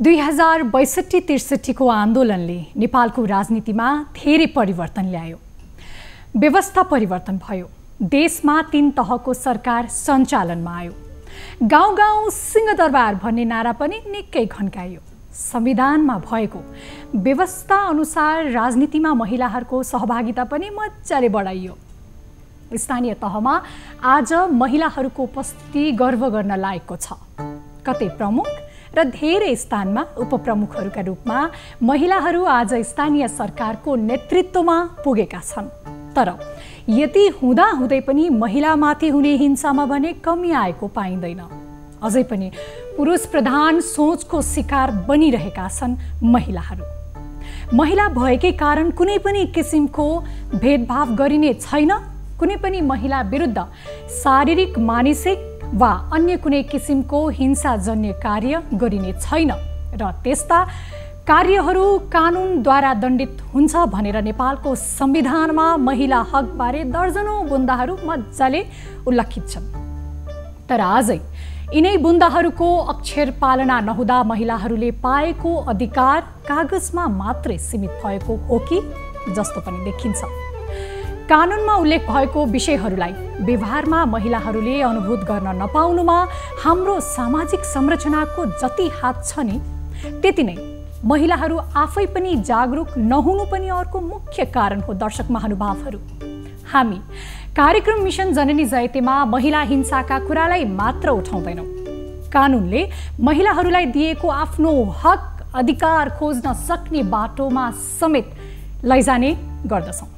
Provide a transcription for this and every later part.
2062-63 को आन्दोलनले नेपालको राजनीतिमा धेरै परिवर्तन ल्यायो। व्यवस्था परिवर्तन भयो। देशमा 3 तहको सरकार सञ्चालनमा आयो। गाउँ-गाउँ सिंहदरबार भन्ने नारा पनि निकै घन्काइयो। संविधानमा भएको व्यवस्था अनुसार राजनीतिमा महिलाहरूको सहभागिता पनि मजाले बढाइयो। स्थानीय तहमा आज महिलाहरूको उपस्थिति गर्व गर्न लायकको छ। कतै प्रमुख र धेरै स्थानमा उपप्रमुखहरूका रूपमा महिलाहरू आज स्थानीय सरकारको नेतृत्वमा पुगेका छन्। तर यति हुँदाहुँदै पनि महिलामाथि हुने हिंसामा भने कमी आएको पाइँदैन। अझै पनि पुरुष प्रधान सोचको शिकार बनिरहेका छन् महिलाहरू। महिला भएकै कारण कुनै पनि किसिमको भेदभाव गरिने छैन। कुनै पनि महिला विरुद्ध शारीरिक, मानसिक वा अन्य कुनै किसिमको हिंसाजन्य कार्य गरिने छैन र त्यस्ता कार्यहरू कानुनद्वारा दण्डित हुन्छ भनेर नेपालको संविधानमा महिला हकबारे दर्जनौं बुन्दाहरू मजाले उल्लेखित छन्। तर आजै यिनै बुन्दाहरूको अक्षर पालना नहुँदा महिलाहरूले पाएको अधिकार कागजमा मात्रै सीमित भएको हो कि जस्तो पनि देखिन्छ। कानुनमा उल्लेख भएको विषयहरूलाई व्यवहारमा महिलाहरूले अनुभूत गर्न नपाउनुमा हाम्रो सामाजिक संरचनाको जति हात छ नि त्यति नै महिलाहरू आफै पनि जागरुक नहुनु पनि अर्को मुख्य कारण हो। दर्शक महानुभावहरू, हामी कार्यक्रम मिशन जननी जयतेमा महिला हिंसाका कुरालाई मात्र उठाउँदैनौँ। कानुनले महिलाहरूलाई दिएको आफ्नो हक अधिकार खोज्न सक्ने बाटोमा समेत लैजाने गर्दछौँ।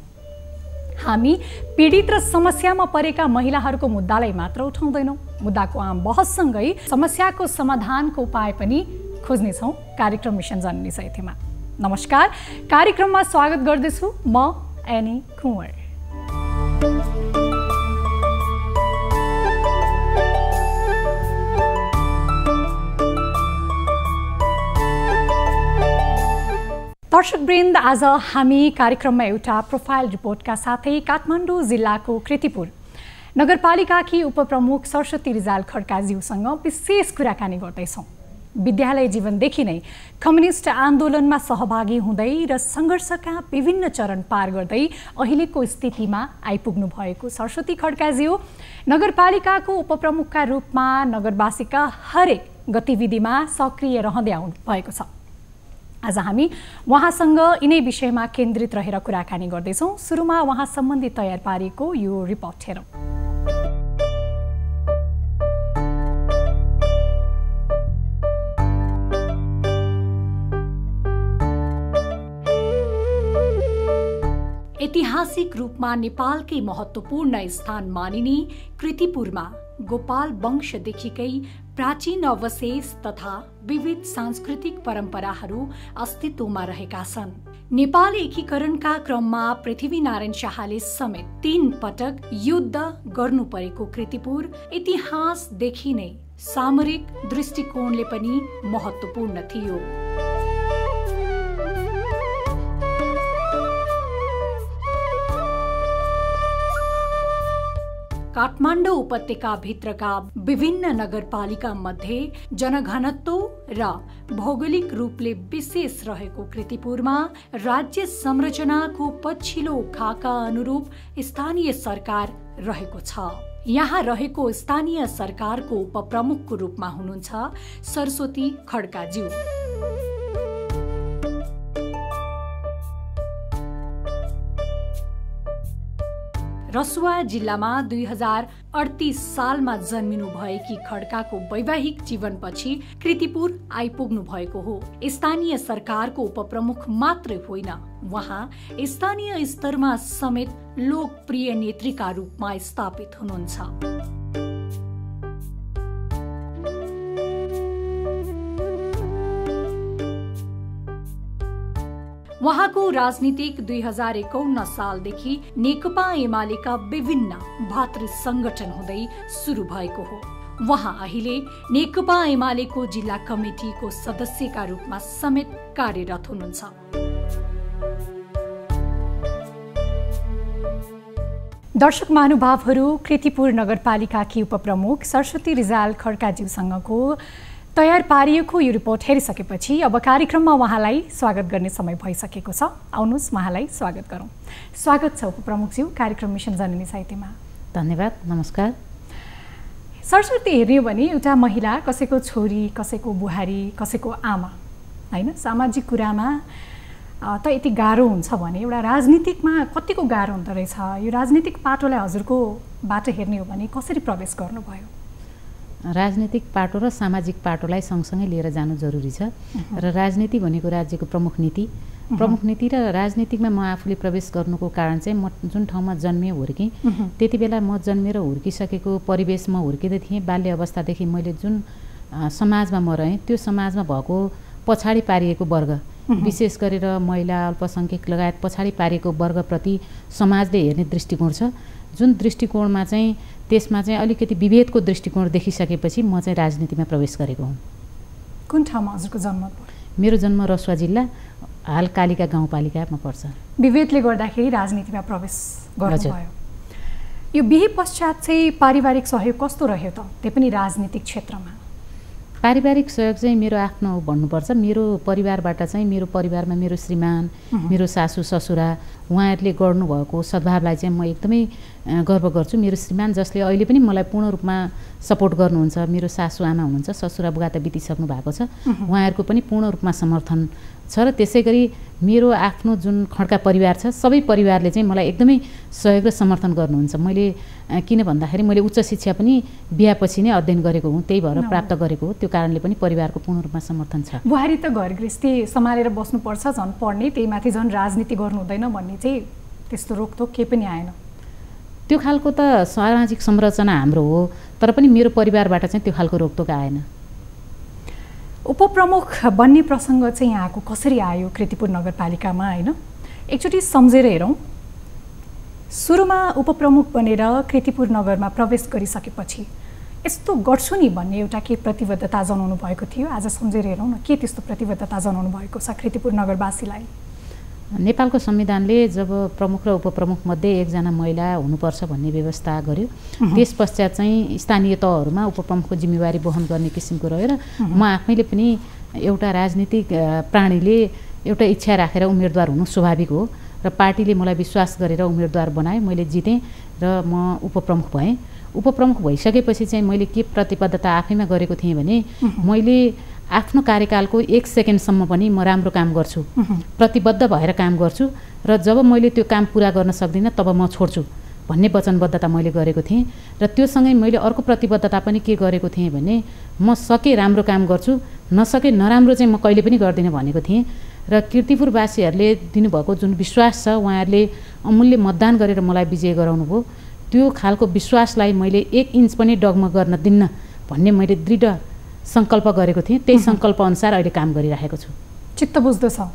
हामी पीडित र समस्यामा परेका महिलाहरूको मुद्दालाई मात्र उठाउँदैनौँ। मुद्दाको आम बहससँगै समस्याको समाधानको उपाय पनि खोज्नेछौँ कार्यक्रम मिशन जननी जयतेमा। नमस्कार, कार्यक्रममा स्वागत गर्दछु म एनी कुँवर। दर्शकवृन्द, आज हामी कार्यक्रममा एउटा प्रोफाइल रिपोर्टका साथै काठमाडौँ जिल्लाको कृतिपुर नगरपालिकाकी उपप्रमुख सरस्वती रिजाल खड्काज्यूसँग विशेष कुराकानी गर्दैछौँ। विद्यालय जीवनदेखि नै कम्युनिस्ट आन्दोलनमा सहभागी हुँदै र सङ्घर्षका विभिन्न चरण पार गर्दै अहिलेको स्थितिमा आइपुग्नु भएको सरस्वती खड्काज्यू नगरपालिकाको उपप्रमुखका रूपमा नगरवासीका हरेक गतिविधिमा सक्रिय रहँदै आउनु भएको छ। आज हामी उहाँसँग यिनै विषयमा केन्द्रित रहेर कुराकानी गर्दैछौँ। सुरुमा उहाँ सम्बन्धी तयार पारिएको यो रिपोर्ट हेरौँ। ऐतिहासिक रूपमा नेपालकै महत्त्वपूर्ण स्थान मानिने कृतिपुरमा गोपाल वंशदेखिकै प्राचीन अवशेष तथा विविध सांस्कृतिक परम्पराहरू अस्तित्वमा रहेका छन्। नेपाल एकीकरणका क्रममा पृथ्वीनारायण शाहले समेत 3 पटक युद्ध गर्नु परेको कृतिपुर इतिहासदेखि नै सामरिक दृष्टिकोणले पनि महत्त्वपूर्ण थियो। काठमाडौँ उपत्यकाभित्रका विभिन्न नगरपालिका मध्ये जनघनत्व र भौगोलिक रूपले विशेष रहेको कृतिपुरमा राज्य संरचनाको पछिल्लो खाका अनुरूप स्थानीय सरकार रहेको छ। यहाँ रहेको स्थानीय सरकारको उपप्रमुखको रूपमा हुनुहुन्छ सरस्वती खड्काज्यू। रसुवा जिल्लामा 2038 सालमा जन्मिनु भएकी खड्काको वैवाहिक जीवनपछि कृतिपुर आइपुग्नु भएको हो। स्थानीय सरकारको उपप्रमुख मात्रै होइन, उहाँ स्थानीय स्तरमा समेत लोकप्रिय नेत्रीका रूपमा स्थापित हुनुहुन्छ। उहाँको राजनीतिक 2051 सालदेखि नेकपा एमालेका विभिन्न भातृ संगठन हुँदै सुरु भएको हो। उहाँ अहिले नेकपा एमालेको जिल्ला कमिटीको सदस्यका रूपमा समेत कार्यरत हुनुहुन्छ। दर्शक महानुभावहरू, कृतिपुर नगरपालिकाकी उपप्रमुख सरस्वती रिजाल खड्काज्यूसँगको तयार पारिएको यो रिपोर्ट हेरिसकेपछि अब कार्यक्रममा उहाँलाई स्वागत गर्ने समय भइसकेको छ। आउनुहोस् उहाँलाई स्वागत गरौँ। स्वागत छ उपप्रमुखज्यू कार्यक्रम मिसन जननी साहित्यमा। धन्यवाद, नमस्कार। सरस्वती हेर्ने हो भने एउटा महिला कसैको छोरी, कसैको बुहारी, कसैको आमा, हैन, सामाजिक कुरामा त यति गाह्रो हुन्छ भने एउटा राजनीतिकमा कतिको गाह्रो हुँदो रहेछ। यो राजनीतिक पाटोलाई हजुरको बाट हेर्ने हो भने कसरी प्रवेश गर्नुभयो? राजनीतिक पाटो र सामाजिक पाटोलाई सँगसँगै लिएर जानु जरुरी छ र राजनीति भनेको राज्यको प्रमुख नीति र राजनीतिकमा म आफूले प्रवेश गर्नुको कारण चाहिँ म जुन ठाउँमा जन्मेँ हुर्केँ त्यति बेला म जन्मेर हुर्किसकेको परिवेशमा हुर्किँदै थिएँ। बाल्य अवस्थादेखि मैले जुन समाजमा म रहेँ त्यो समाजमा भएको पछाडि पारिएको वर्ग, विशेष गरेर महिला, अल्पसङ्ख्यक लगायत पछाडि पारिएको वर्गप्रति समाजले हेर्ने दृष्टिकोण छ, जुन दृष्टिकोणमा चाहिँ त्यसमा चाहिँ अलिकति विभेदको दृष्टिकोण देखिसकेपछि म चाहिँ राजनीतिमा प्रवेश गरेको हुँ। कुन ठाउँमा हजुरको जन्म भयो? मेरो जन्म रसुवा जिल्ला, हाल कालिका गाउँपालिकामा पर्छ। विभेदले गर्दाखेरि राजनीतिमा प्रवेश गर्नुभयो। यो बिहे पश्चात चाहिँ पारिवारिक सहयोग कस्तो रह्यो त, त्यही पनि राजनीतिक क्षेत्रमा? पारिवारिक सहयोग चाहिँ मेरो आफ्नो भन्नुपर्छ। मेरो परिवारबाट चाहिँ मेरो परिवारमा मेरो श्रीमान, मेरो सासू ससुरा उहाँहरूले गर्नुभएको सद्भावलाई चाहिँ म एकदमै गर्व गर्छु। मेरो श्रीमान जसले अहिले पनि मलाई पूर्ण रूपमा सपोर्ट गर्नुहुन्छ, मेरो सासू आमा हुनुहुन्छ, ससुरा बुवा त बितिसक्नु भएको छ, उहाँहरूको पनि पूर्ण रूपमा समर्थन छ र त्यसै गरी मेरो आफ्नो जुन खड्का परिवार छ सबै परिवारले चाहिँ मलाई एकदमै सहयोग र समर्थन गर्नुहुन्छ। मैले किन भन्दाखेरि मैले उच्च शिक्षा पनि बिहापछि नै अध्ययन गरेको हुँ, त्यही भएर प्राप्त गरेको हो, त्यो कारणले पनि परिवारको पूर्ण रूपमा समर्थन छ। बुहारी त घर गृहस्थी सम्हालेर बस्नुपर्छ, झन् पढ्ने, त्यही माथि झन् राजनीति गर्नु हुँदैन भन्ने चाहिँ त्यस्तो रोकटोक केही पनि आएन? त्यो खालको त सामाजिक संरचना हाम्रो हो, तर पनि मेरो परिवारबाट चाहिँ त्यो खालको रोकटोक आएन। उपप्रमुख बन्ने प्रसङ्ग चाहिँ यहाँको कसरी आयो कृतिपुर नगरपालिकामा, होइन? एकचोटि सम्झेर हेरौँ। सुरुमा उपप्रमुख बनेर कृतिपुर नगरमा प्रवेश गरिसकेपछि यस्तो गर्छु नि भन्ने एउटा के प्रतिबद्धता जनाउनु भएको थियो? आज सम्झेर हेरौँ न, के त्यस्तो प्रतिबद्धता जनाउनु भएको छ कृतिपुर नगरवासीलाई? नेपालको संविधानले जब प्रमुख र उपप्रमुख मध्ये एकजना महिला हुनुपर्छ भन्ने व्यवस्था गर्यो, त्यस पश्चात चाहिँ स्थानीय तहहरूमा उपप्रमुखको जिम्मेवारी वहन गर्ने किसिमको रह्यो र म आफैले पनि एउटा राजनीतिक प्राणीले एउटा इच्छा राखेर उम्मेदवार हुनु स्वाभाविक हो र पार्टीले मलाई विश्वास गरेर उम्मेदवार बनायो, मैले जितेँ र म उपप्रमुख भएँ। उपप्रमुख भइसकेपछि चाहिँ मैले के प्रतिबद्धता आफैमा गरेको थिएँ भने मैले आफ्नो कार्यकालको 1 सेकेन्डसम्म पनि म राम्रो काम गर्छु, प्रतिबद्ध भएर काम गर्छु र जब मैले त्यो काम पुरा गर्न सक्दिनँ तब म छोड्छु भन्ने वचनबद्धता मैले गरेको थिएँ। र त्योसँगै मैले अर्को प्रतिबद्धता पनि के गरेको थिएँ भने म सके राम्रो काम गर्छु, नसके नराम्रो चाहिँ म कहिले पनि गर्दिनँ भनेको थिएँ। र किर्तिपुरवासीहरूले दिनुभएको जुन विश्वास छ, उहाँहरूले अमूल्य मतदान गरेर मलाई विजय गराउनु भयो, त्यो खालको विश्वासलाई मैले 1 इन्च पनि डगमग गर्न दिन्न भन्ने मैले दृढ सङ्कल्प गरेको थिएँ। त्यही सङ्कल्प अनुसार अहिले काम गरिरहेको छु। चित्त बुझ्दो छ?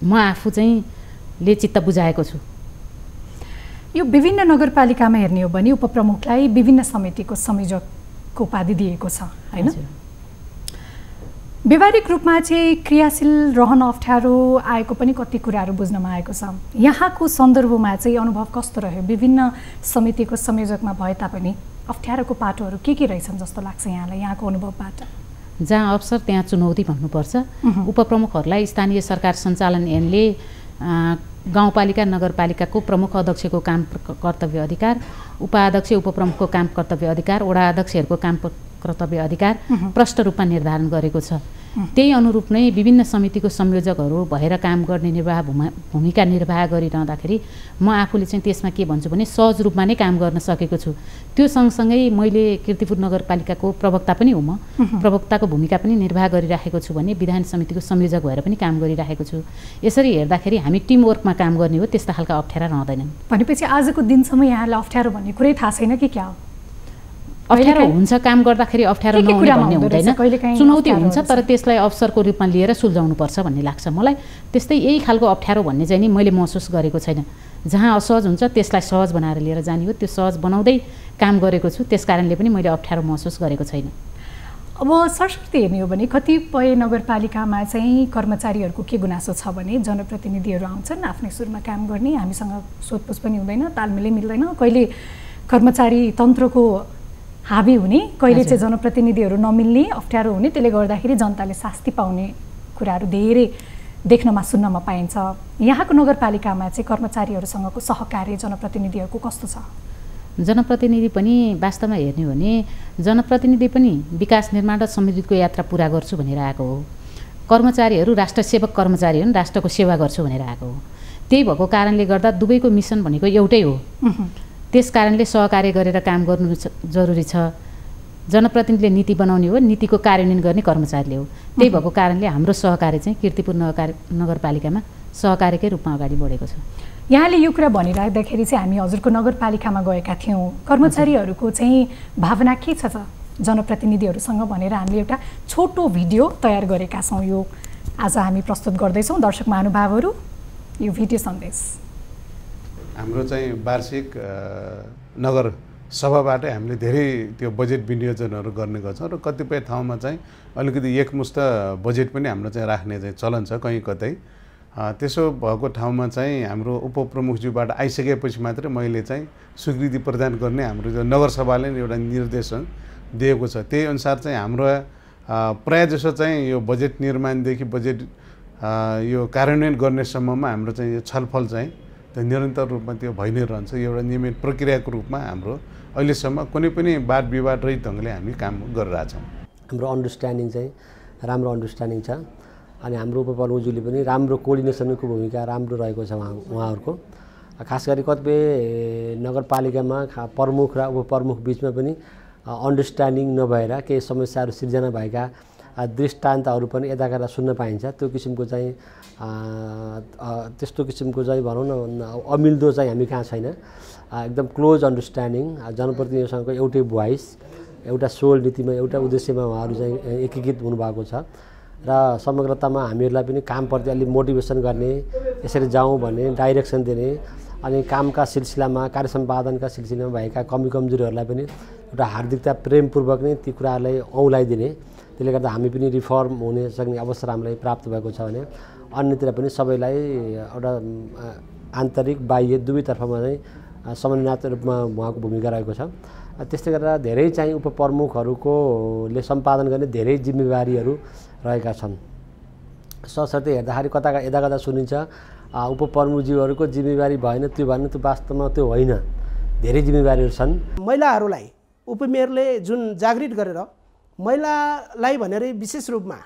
म आफू चाहिँ ले चित्त बुझाएको छु। यो विभिन्न नगरपालिकामा हेर्ने हो भने उपप्रमुखलाई विभिन्न समितिको संयोजकको उपाधि दिएको छ, हैन? व्यवहारिक रूपमा चाहिँ क्रियाशील रहन अप्ठ्यारो आएको पनि कति कुराहरू बुझ्नमा आएको छ। यहाँको सन्दर्भमा चाहिँ अनुभव कस्तो रह्यो? विभिन्न समितिको संयोजकमा भए तापनि अप्ठ्यारोको पाटोहरू के रहेछन् जस्तो लाग्छ यहाँलाई, यहाँको अनुभवबाट? जहाँ अवसर त्यहाँ चुनौती भन्नुपर्छ। उपप्रमुखहरूलाई स्थानीय सरकार सञ्चालन ऐनले गाउँपालिका नगरपालिकाको प्रमुख अध्यक्षको काम कर्तव्य अधिकार, उपाध्यक्ष उपप्रमुखको काम कर्तव्य अधिकार, वडा अध्यक्षहरूको काम कर्तव्य अधिकार प्रष्ट रूपमा निर्धारण गरेको छ। त्यही अनुरूप नै विभिन्न समितिको संयोजकहरू भएर काम गर्ने भूमिका निर्वाह गरिरहँदाखेरि म आफूले चाहिँ त्यसमा के भन्छु भने सहज रूपमा नै काम गर्न सकेको छु। त्यो सँगसँगै मैले किर्तिपुर नगरपालिकाको प्रवक्ता पनि हो, म प्रवक्ताको भूमिका पनि निर्वाह गरिराखेको छु भने विधान समितिको संयोजक भएर पनि काम गरिराखेको छु। यसरी हेर्दाखेरि हामी टिमवर्कमा काम गर्ने हो, त्यस्ता खालका अप्ठ्यारा रहँदैनन्। भनेपछि आजको दिनसम्म यहाँलाई अप्ठ्यारो भन्ने कुरै थाहा छैन कि क्या? अप्ठ्यारो हुन्छ, काम गर्दाखेरि अप्ठ्यारो नहुने भन्ने हुँदैन, चुनौती हुन्छ, तर त्यसलाई अवसरको रूपमा लिएर सुल्झाउनुपर्छ भन्ने लाग्छ मलाई। त्यस्तै यही खालको अप्ठ्यारो भन्ने चाहिँ नि मैले महसुस गरेको छैन। जहाँ असहज हुन्छ त्यसलाई सहज बनाएर लिएर जाने हो, त्यो सहज बनाउँदै काम गरेको छु, त्यस कारणले पनि मैले अप्ठ्यारो महसुस गरेको छैन। अब सरस्वती हेर्ने हो भने कतिपय नगरपालिकामा चाहिँ कर्मचारीहरूको के गुनासो छ भने जनप्रतिनिधिहरू आउँछन् आफ्नै सुरुमा काम गर्ने, हामीसँग सोधपुछ पनि हुँदैन, तालमेलै मिल्दैन, कहिले कर्मचारी तन्त्रको हाबी हुने, कहिले चाहिँ जनप्रतिनिधिहरू नमिल्ने, अप्ठ्यारो हुने, त्यसले गर्दाखेरि जनताले शास्ति पाउने कुराहरू धेरै देख्नमा सुन्नमा पाइन्छ। यहाँको नगरपालिकामा चाहिँ कर्मचारीहरूसँगको सहकार्य जनप्रतिनिधिहरूको कस्तो छ? जनप्रतिनिधि पनि वास्तवमा हेर्ने हो भने जनप्रतिनिधि पनि विकास निर्माण र समृद्धिको यात्रा पुरा गर्छु भनेर आएको हो। कर्मचारीहरू राष्ट्र सेवक कर्मचारी हुन्, राष्ट्रको सेवा गर्छु भनेर आएको हो। त्यही भएको कारणले गर्दा दुवैको मिसन भनेको एउटै हो। त्यस कारणले सहकार्य गरेर काम गर्नु जरुरी छ। जनप्रतिनिधिले नीति बनाउने हो, नीतिको कार्यान्वयन गर्ने कर्मचारीले हो। त्यही भएको कारणले हाम्रो सहकार्य चाहिँ कीर्तिपुर नगरपालिकामा सहकार्यकै रूपमा अगाडि बढेको छ। यहाँले यो कुरा भनिराख्दाखेरि चाहिँ हामी हजुरको नगरपालिकामा गएका थियौँ। कर्मचारीहरूको चाहिँ भावना के छ जनप्रतिनिधिहरूसँग भनेर हामीले एउटा छोटो भिडियो तयार गरेका छौँ। यो आज हामी प्रस्तुत गर्दैछौँ। दर्शक महानुभावहरू, यो भिडियो सन्देश हाम्रो चाहिँ वार्षिक नगर सभाबाटै हामीले धेरै त्यो बजेट विनियोजनहरू गर्ने गर्छौँ र कतिपय ठाउँमा चाहिँ अलिकति एकमुष्ट बजेट पनि हाम्रो चाहिँ राख्ने चाहिँ चलन छ कहीँ कतै। त्यसो भएको ठाउँमा चाहिँ हाम्रो उपप्रमुखज्यूबाट आइसकेपछि मात्रै मैले चाहिँ स्वीकृति प्रदान गर्ने हाम्रो जो नगरसभाले एउटा निर्देशन दिएको छ। त्यही अनुसार चाहिँ हाम्रो प्रायःजसो चाहिँ यो बजेट निर्माणदेखि बजेट यो कार्यान्वयन गर्नेसम्ममा हाम्रो चाहिँ यो छलफल चाहिँ त्यो निरन्तर रूपमा त्यो भइ नै रहन्छ। एउटा नियमित प्रक्रियाको रूपमा हाम्रो अहिलेसम्म कुनै पनि वाद विवाद रहित ढङ्गले हामी काम गरिरहेछौँ। हाम्रो अन्डरस्ट्यान्डिङ चाहिँ राम्रो अन्डरस्ट्यान्डिङ छ अनि हाम्रो उपप्रमुखज्यूले पनि राम्रो कोअर्डिनेसनको भूमिका राम्रो रहेको छ उहाँहरूको। खास गरी कतिपय नगरपालिकामा प्रमुख र उपप्रमुख बिचमा पनि अन्डरस्ट्यान्डिङ नभएर केही समस्याहरू सिर्जना भएका दृष्टान्तहरू पनि यदाकदा सुन्न पाइन्छ। त्यो किसिमको चाहिँ त्यस्तो किसिमको चाहिँ भनौँ न अमिल्दो चाहिँ हामी कहाँ छैन। एकदम क्लोज अन्डरस्ट्यान्डिङ, जनप्रतिनिधिसँगको एउटै भोइस, एउटा सोल नीतिमा एउटा उद्देश्यमा उहाँहरू चाहिँ एकीकृत हुनुभएको छ र समग्रतामा हामीहरूलाई पनि कामप्रति अलिक मोटिभेसन गर्ने, यसरी जाउँ भन्ने डाइरेक्सन दिने अनि कामका सिलसिलामा कार्य सम्पादनका सिलसिलामा भएका कमी कमजोरीहरूलाई पनि एउटा हार्दिकता प्रेमपूर्वक नै ती कुराहरूलाई औँलाइदिने। त्यसले गर्दा हामी पनि रिफर्म हुने सक्ने अवसर हामीलाई प्राप्त भएको छ भने अन्यतिर पनि सबैलाई एउटा आन्तरिक बाह्य दुवैतर्फमा नै समन्वयक रूपमा उहाँको भूमिका रहेको छ। त्यस्तै गरेर धेरै चाहिँ उपप्रमुखहरूले सम्पादन गर्ने धेरै जिम्मेवारीहरू रहेका छन्। सशर्ते हेर्दाखेरि यदाकदा सुनिन्छ उपप्रमुखज्यूहरूको जिम्मेवारी भएन, त्यो वास्तवमा त्यो होइन। धेरै जिम्मेवारीहरू छन्। महिलाहरूलाई उपमेयरले जुन जागृत गरेर महिलालाई भनेर विशेष रूपमा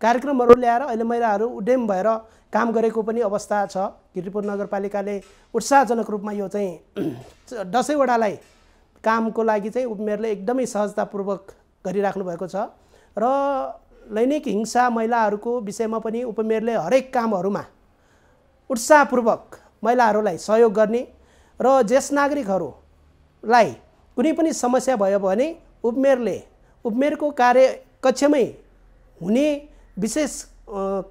कार्यक्रमहरू ल्याएर अहिले महिलाहरू उद्यम भएर काम गरेको पनि अवस्था छ। कीर्तिपुर नगरपालिकाले उत्साहजनक रूपमा यो चाहिँ 10वटालाई कामको लागि चाहिँ उपमेयरले एकदमै सहजतापूर्वक गरिराख्नु भएको छ र लैङ्गिक हिंसा महिलाहरूको विषयमा पनि उपमेयरले हरेक कामहरूमा उत्साहपूर्वक महिलाहरूलाई सहयोग गर्ने र ज्येष्ठ नागरिकहरूलाई कुनै पनि समस्या भयो भने उपमेयरको कार्यकक्षमै हुने विशेष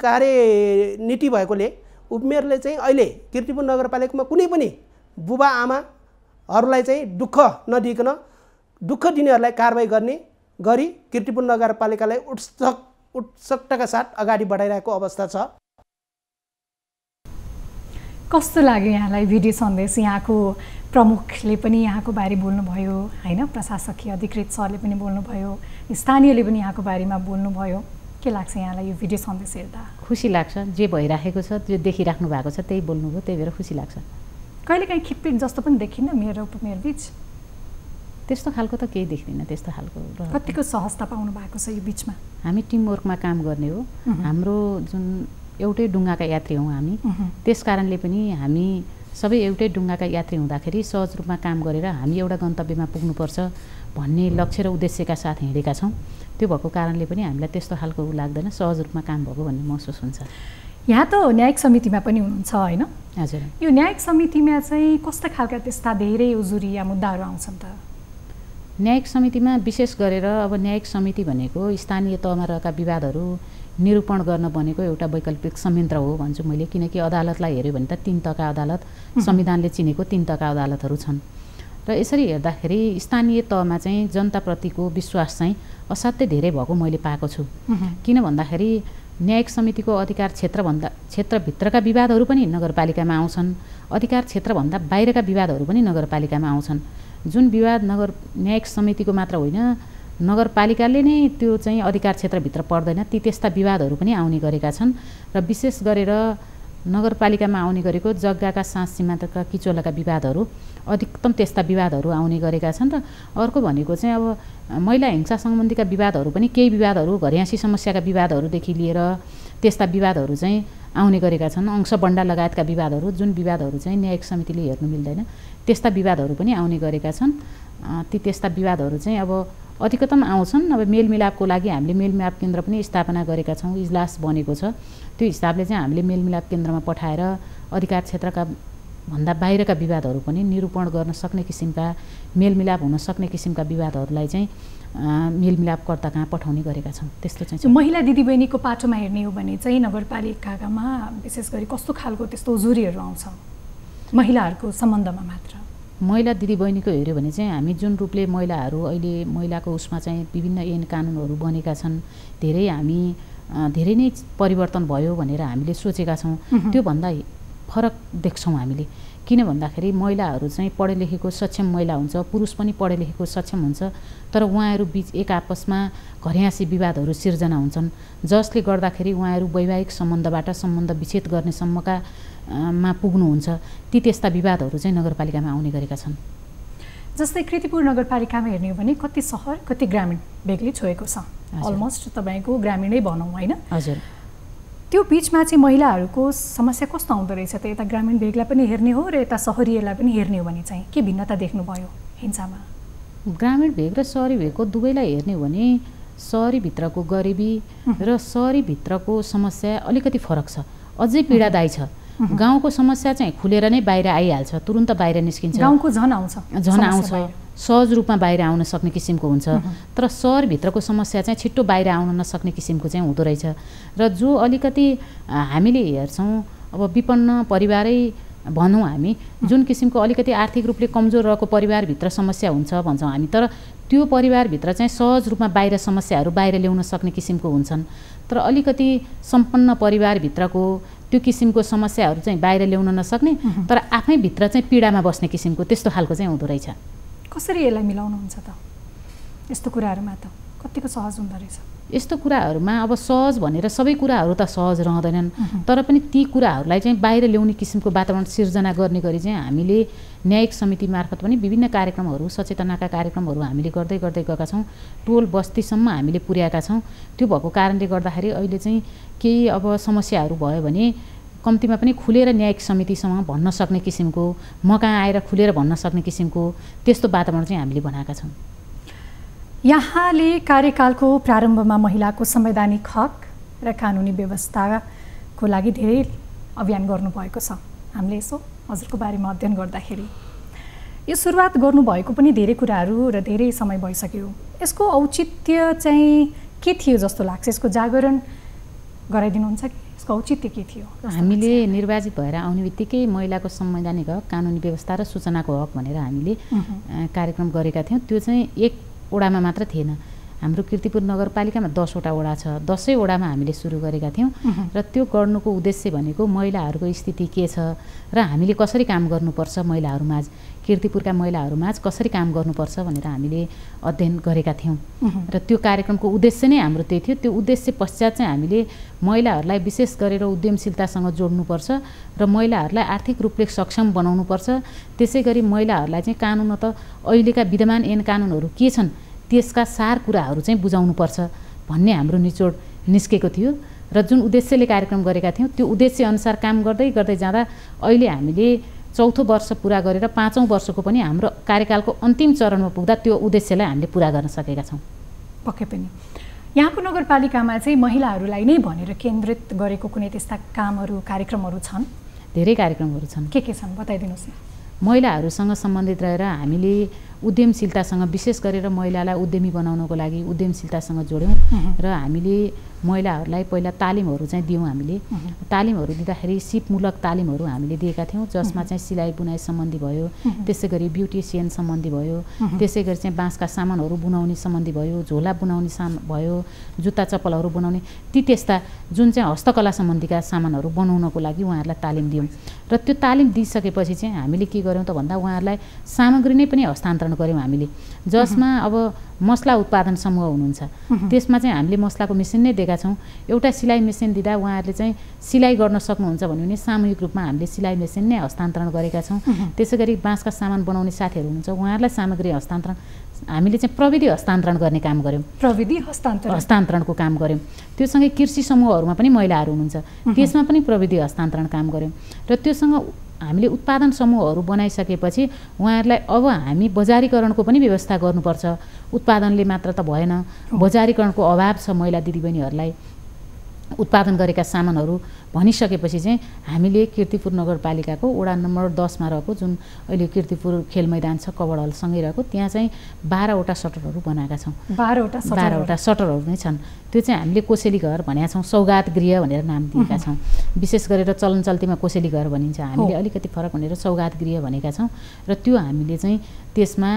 कार्यनीति भएकोले उपमेयरले चाहिँ अहिले कीर्तिपुर नगरपालिकामा कुनै पनि बुबा आमाहरूलाई चाहिँ दुःख नदिइकन दुःख दिनेहरूलाई कारबाही गर्ने गरी कीर्तिपुर नगरपालिकालाई उत्सुकताका साथ अगाडि बढाइरहेको अवस्था छ। कस्तो लाग्यो यहाँलाई भिडियो सन्देश? यहाँको प्रमुखले पनि यहाँको बारे बोल्नुभयो होइन, प्रशासकीय अधिकृत सरले पनि बोल्नुभयो, स्थानीयले पनि यहाँको बारेमा बोल्नुभयो। के लाग्छ यहाँलाई यो भिडियो सन्देश हेर्दा? खुसी लाग्छ। जे भइराखेको छ त्यो देखिराख्नु भएको छ त्यही बोल्नुभयो, त्यही भएर खुसी लाग्छ। कहिलेकाहीँ खिटपिट जस्तो पनि देखिन्न मेयर र उपमेयर बिच? त्यस्तो खालको त केही देख्दिनँ। त्यस्तो खालको कतिको सहजता पाउनु भएको छ यो बिचमा? हामी टिमवर्कमा काम गर्ने हो। हाम्रो जुन एउटै डुङ्गाका यात्री हौँ हामी, त्यस कारणले पनि हामी सबै एउटै डुङ्गाका यात्री हुँदाखेरि सहज रूपमा काम गरेर हामी एउटा गन्तव्यमा पुग्नुपर्छ भन्ने लक्ष्य र उद्देश्यका साथ हिँडेका छौँ। त्यो भएको कारणले पनि हामीलाई त्यस्तो खालको लाग्दैन, सहज रूपमा काम भएको भन्ने महसुस हुन्छ। यहाँ त न्यायिक समितिमा पनि हुनुहुन्छ होइन? हजुर। यो न्यायिक समितिमा चाहिँ कस्ता खालका त्यस्ता धेरै उजुरी या मुद्दाहरू आउँछन् त? न्यायिक समितिमा विशेष गरेर अब न्यायिक समिति भनेको स्थानीय तहमा रहेका विवादहरू निरूपण गर्न बनेको एउटा वैकल्पिक संयन्त्र हो भन्छु मैले। किनकि अदालतलाई हेऱ्यो भने त 3 तहका अदालत, संविधानले चिनेको 3 तहका अदालतहरू छन् र यसरी हेर्दाखेरि स्थानीय तहमा चाहिँ जनताप्रतिको विश्वास चाहिँ असाध्यै धेरै भएको मैले पाएको छु। किन भन्दाखेरि न्यायिक समितिको अधिकार क्षेत्रभित्रका विवादहरू पनि नगरपालिकामा आउँछन्, अधिकार क्षेत्रभन्दा बाहिरका विवादहरू पनि नगरपालिकामा आउँछन् जुन विवाद नगर न्यायिक समितिको मात्र होइन नगरपालिकाले नै त्यो चाहिँ अधिकार क्षेत्रभित्र पर्दैन, ती त्यस्ता विवादहरू पनि आउने गरेका छन् र विशेष गरेर नगरपालिकामा आउने गरेको जग्गाका साँझ सीमान्तका किचोलाका विवादहरू अधिकतम त्यस्ता विवादहरू आउने गरेका छन्। र अर्को भनेको चाहिँ अब महिला हिंसा सम्बन्धीका विवादहरू पनि केही विवादहरू घरयासी समस्याका विवादहरूदेखि लिएर त्यस्ता विवादहरू चाहिँ आउने गरेका छन्। अंशबन्डा लगायतका विवादहरू जुन विवादहरू चाहिँ न्यायिक समितिले हेर्नु मिल्दैन त्यस्ता विवादहरू पनि आउने गरेका छन्। ती त्यस्ता विवादहरू चाहिँ अब अधिकतम आउँछन्। अब मेलमिलापको लागि हामीले मेलमिलाप केन्द्र पनि स्थापना गरेका छौँ, इजलास बनेको छ। त्यो हिसाबले चाहिँ हामीले मेलमिलाप केन्द्रमा पठाएर अधिकार क्षेत्रका भन्दा बाहिरका विवादहरू पनि निरूपण गर्न सक्ने किसिमका मेलमिलाप हुन सक्ने किसिमका विवादहरूलाई चाहिँ मेलमिलापकर्ता कहाँ पठाउने गरेका छौँ। त्यस्तो चाहिँ महिला दिदीबहिनीको पाटोमा हेर्ने हो भने चाहिँ नगरपालिकामा विशेष गरी कस्तो खालको त्यस्तो उजुरीहरू आउँछ महिलाहरूको सम्बन्धमा मात्र? महिला दिदीबहिनीको हेऱ्यो भने चाहिँ हामी जुन रूपले महिलाहरू अहिले महिलाको उसमा चाहिँ विभिन्न ऐन कानुनहरू बनेका छन्, धेरै नै परिवर्तन भयो भनेर हामीले सोचेका छौँ। त्योभन्दा फरक देख्छौँ हामीले। किन भन्दाखेरि महिलाहरू चाहिँ पढे लेखेको सक्षम महिला हुन्छ, पुरुष पनि पढे लेखेको सक्षम हुन्छ, तर उहाँहरू बिच एक आपसमा घरयासी विवादहरू सिर्जना हुन्छन् जसले गर्दाखेरि उहाँहरू वैवाहिक सम्बन्धबाट सम्बन्ध विच्छेद गर्ने सम्मका मा पुग्नुहुन्छ। ती त्यस्ता विवादहरू चाहिँ नगरपालिकामा आउने गरेका छन्। जस्तै कृतिपुर नगरपालिकामा हेर्ने हो भने कति सहर कति ग्रामीण बेग्लै छोएको छ, अलमोस्ट तपाईँको ग्रामीणै भनौँ होइन? हजुर। त्यो बिचमा चाहिँ महिलाहरूको समस्या कस्तो आउँदो रहेछ त? यता ग्रामीण भेगलाई पनि हेर्ने हो र यता सहरीयलाई पनि हेर्ने हो भने चाहिँ के भिन्नता देख्नुभयो हिंसामा? ग्रामीण भेग र सहरी भेगको दुवैलाई हेर्ने हो भने सहरीभित्रको गरिबी र सहरीभित्रको समस्या अलिकति फरक छ, अझै पीडादायी छ। गाउँको समस्या चाहिँ खुलेर नै बाहिर आइहाल्छ, तुरुन्त बाहिर निस्किन्छ। गाउँको झन् आउँछ, सहज रूपमा बाहिर आउन सक्ने किसिमको हुन्छ। तर सहरभित्रको समस्या चाहिँ छिट्टो बाहिर आउन नसक्ने किसिमको चाहिँ हुँदो रहेछ। र जो अलिकति हामीले हेर्छौँ अब विपन्न परिवारै भनौँ हामी, जुन किसिमको अलिकति आर्थिक रूपले कमजोर रहेको परिवारभित्र समस्या हुन्छ भन्छौँ हामी, तर त्यो परिवारभित्र चाहिँ सहज रूपमा बाहिर समस्याहरू बाहिर ल्याउन सक्ने किसिमको हुन्छन्। तर अलिकति सम्पन्न परिवारभित्रको त्यो किसिमको समस्याहरू चाहिँ बाहिर ल्याउन नसक्ने तर आफैभित्र चाहिँ पीडामा बस्ने किसिमको त्यस्तो खालको चाहिँ हुँदो रहेछ। कसरी यसलाई मिलाउनुहुन्छ त? यस्तो कुराहरूमा त कतिको सहज हुँदो रहेछ? यस्तो कुराहरूमा अब सहज भनेर सबै कुराहरू त सहज रहँदैनन्, तर पनि ती कुराहरूलाई चाहिँ बाहिर ल्याउने किसिमको वातावरण सिर्जना गर्ने गरी चाहिँ हामीले न्यायिक समिति मार्फत पनि विभिन्न कार्यक्रमहरू, सचेतनाका कार्यक्रमहरू हामीले गर्दै गएका छौँ। टोल बस्तीसम्म हामीले पुर्याएका छौँ। त्यो भएको कारणले गर्दाखेरि अहिले चाहिँ केही अब समस्याहरू भयो भने कम्तीमा पनि खुलेर न्यायिक समितिसँग भन्न सक्ने किसिमको, म कहाँ आएर खुलेर भन्न सक्ने किसिमको त्यस्तो वातावरण चाहिँ हामीले बनाएका छौँ। यहाँले कार्यकालको प्रारम्भमा महिलाको संवैधानिक हक र कानुनी व्यवस्थाको लागि धेरै अभियान गर्नुभएको छ। हामीले यसो हजुरको बारेमा अध्ययन गर्दाखेरि यो सुरुवात गर्नुभएको पनि धेरै कुराहरू र धेरै समय भइसक्यो। यसको औचित्य चाहिँ के थियो जस्तो लाग्छ? यसको जागरण गराइदिनुहुन्छ कि यसको औचित्य के थियो? हामीले निर्वाचित भएर आउने बित्तिकै महिलाको संवैधानिक हक, कानुनी व्यवस्था र सूचनाको हक भनेर हामीले कार्यक्रम गरेका थियौँ। त्यो चाहिँ एक वडामा मात्र थिएन, हाम्रो कीर्तिपुर नगरपालिकामा 10वटा वडा छ, 10 वडामा हामीले सुरु गरेका थियौँ। र त्यो गर्नुको उद्देश्य भनेको महिलाहरूको स्थिति के छ र हामीले कसरी काम गर्नुपर्छ, महिलाहरूमाझ कीर्तिपुरका महिलाहरूमाझ कसरी काम गर्नुपर्छ भनेर हामीले अध्ययन गरेका थियौँ। र त्यो कार्यक्रमको उद्देश्य नै हाम्रो त्यही थियो। त्यो उद्देश्य पश्चात चाहिँ हामीले महिलाहरूलाई विशेष गरेर उद्यमशीलतासँग जोड्नुपर्छ र महिलाहरूलाई आर्थिक रूपले सक्षम बनाउनुपर्छ। त्यसै गरी महिलाहरूलाई चाहिँ कानुनत अहिलेका विद्यमान ऐन कानुनहरू के छन् त्यसका सार कुराहरू चाहिँ बुझाउनुपर्छ भन्ने हाम्रो निचोड निस्केको थियो। र जुन उद्देश्यले कार्यक्रम गरेका थियौँ त्यो उद्देश्य अनुसार काम गर्दै जाँदा अहिले हामीले 4औं वर्ष पुरा गरेर 5औं वर्षको पनि हाम्रो कार्यकालको अन्तिम चरणमा पुग्दा त्यो उद्देश्यलाई हामीले पुरा गर्न सकेका छौँ। पक्कै पनि यहाँको नगरपालिकामा चाहिँ महिलाहरूलाई नै भनेर केन्द्रित गरेको कुनै त्यस्ता कामहरू, कार्यक्रमहरू छन्? धेरै कार्यक्रमहरू छन्। के छन् बताइदिनुहोस् न। महिलाहरूसँग सम्बन्धित रहेर हामीले उद्यमशीलतासँग विशेष गरेर महिलालाई उद्यमी बनाउनको लागि उद्यमशीलतासँग जोड्यौँ र हामीले महिलाहरूलाई पहिला तालिमहरू चाहिँ दियौँ। हामीले तालिमहरू दिँदाखेरि सिपमूलक तालिमहरू हामीले दिएका थियौँ, जसमा चाहिँ सिलाइ बुनाइ सम्बन्धी भयो, त्यसै गरी ब्युटिसियन सम्बन्धी भयो, त्यसै गरी चाहिँ बाँसका सामानहरू बुनाउने सम्बन्धी भयो, झोला बुनाउने भयो, जुत्ता चप्पलहरू बनाउने ती त्यस्ता जुन चाहिँ हस्तकला सम्बन्धीका सामानहरू बनाउनको लागि उहाँहरूलाई तालिम दियौँ। र त्यो तालिम दिइसकेपछि चाहिँ हामीले के गर्यौँ त भन्दा उहाँहरूलाई सामग्री नै पनि हस्तान्तरण हस्तान्तरण गऱ्यौँ हामीले, जसमा अब मसला उत्पादन समूह हुनुहुन्छ, त्यसमा चाहिँ हामीले मसलाको मेसिन नै दिएका छौँ। एउटा सिलाइ मेसिन दिँदा उहाँहरूले चाहिँ सिलाइ गर्न सक्नुहुन्छ भने सामूहिक रूपमा हामीले सिलाइ मेसिन नै हस्तान्तरण गरेका छौँ। त्यसै गरी बाँसका सामान बनाउने साथीहरू हुनुहुन्छ, उहाँहरूलाई सामग्री हस्तान्तरण, हामीले चाहिँ प्रविधि हस्तान्तरण गर्ने काम गऱ्यौँ, प्रविधि हस्तान्तरणको काम गऱ्यौँ। त्योसँगै कृषि समूहहरूमा पनि महिलाहरू हुनुहुन्छ, त्यसमा पनि प्रविधि हस्तान्तरण काम गऱ्यौँ। र त्योसँग हामीले उत्पादन समूहहरू बनाइसकेपछि उहाँहरूलाई अब हामी बजारीकरणको पनि व्यवस्था गर्नुपर्छ। उत्पादनले मात्र त भएन, बजारीकरणको अभाव छ महिला दिदीबहिनीहरूलाई। उत्पादन गरेका सामानहरू भनिसकेपछि चाहिँ हामीले किर्तिपुर नगरपालिकाको वडा नम्बर 10 मा रहेको जुन अहिले किर्तिपुर खेल मैदान छ कबडहलसँगै रहेको, त्यहाँ चाहिँ 12वटा सटरहरू बनाएका छौँ। 12वटा सटरहरू नै छन्। त्यो चाहिँ हामीले कोसेली घर भनेका छौँ, सौगात गृह भनेर नाम दिएका छौँ। विशेष गरेर चलन चल्तीमा कोसेली घर भनिन्छ, हामीले अलिकति फरक भनेर सौगात गृह भनेका छौँ। र त्यो हामीले चाहिँ त्यसमा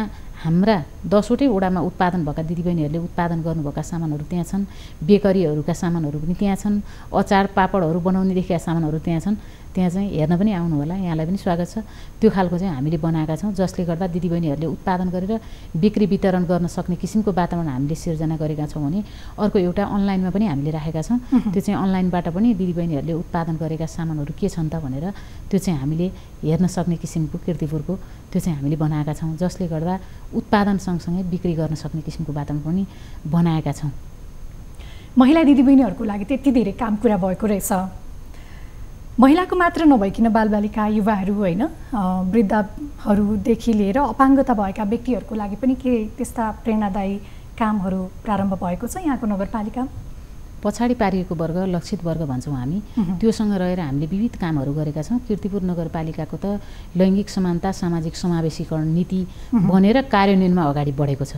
हाम्रा 10वटै वडामा उत्पादन भएका दिदीबहिनीहरूले उत्पादन गर्नुभएका सामानहरू त्यहाँ छन्। बेकरीहरूका सामानहरू पनि त्यहाँ छन्। अचार पापडहरू बनाउनेदेखिका सामानहरू त्यहाँ छन्। त्यहाँ चाहिँ हेर्न पनि आउनु होला, यहाँलाई पनि स्वागत छ। त्यो खालको चाहिँ हामीले बनाएका छौँ, जसले गर्दा दिदीबहिनीहरूले उत्पादन गरेर बिक्री वितरण गर्न सक्ने किसिमको वातावरण हामीले सिर्जना गरेका छौँ भने अर्को एउटा अनलाइनमा पनि हामीले राखेका छौँ। त्यो चाहिँ अनलाइनबाट पनि दिदीबहिनीहरूले उत्पादन गरेका सामानहरू के छन् त भनेर त्यो चाहिँ हामीले हेर्न सक्ने किसिमको किर्तिपुरको त्यो चाहिँ हामीले बनाएका छौँ, जसले गर्दा उत्पादन सँगसँगै बिक्री गर्न सक्ने किसिमको वातावरण पनि बनाएका छौँ। महिला दिदीबहिनीहरूको लागि त्यति धेरै काम कुरा भएको रहेछ। महिलाको मात्र नभइकन बालबालिका, युवाहरू होइन, वृद्धहरूदेखि लिएर अपाङ्गता भएका व्यक्तिहरूको लागि पनि के त्यस्ता प्रेरणादायी कामहरू प्रारम्भ भएको छ यहाँको नगरपालिकामा? पछाडि पारिएको वर्ग, लक्षित वर्ग भन्छौँ हामी, त्योसँग रहेर हामीले विविध कामहरू गरेका छौँ। किर्तिपुर नगरपालिकाको त लैङ्गिक समानता सामाजिक समावेशीकरण नीति बनेर कार्यान्वयनमा अगाडि बढेको छ।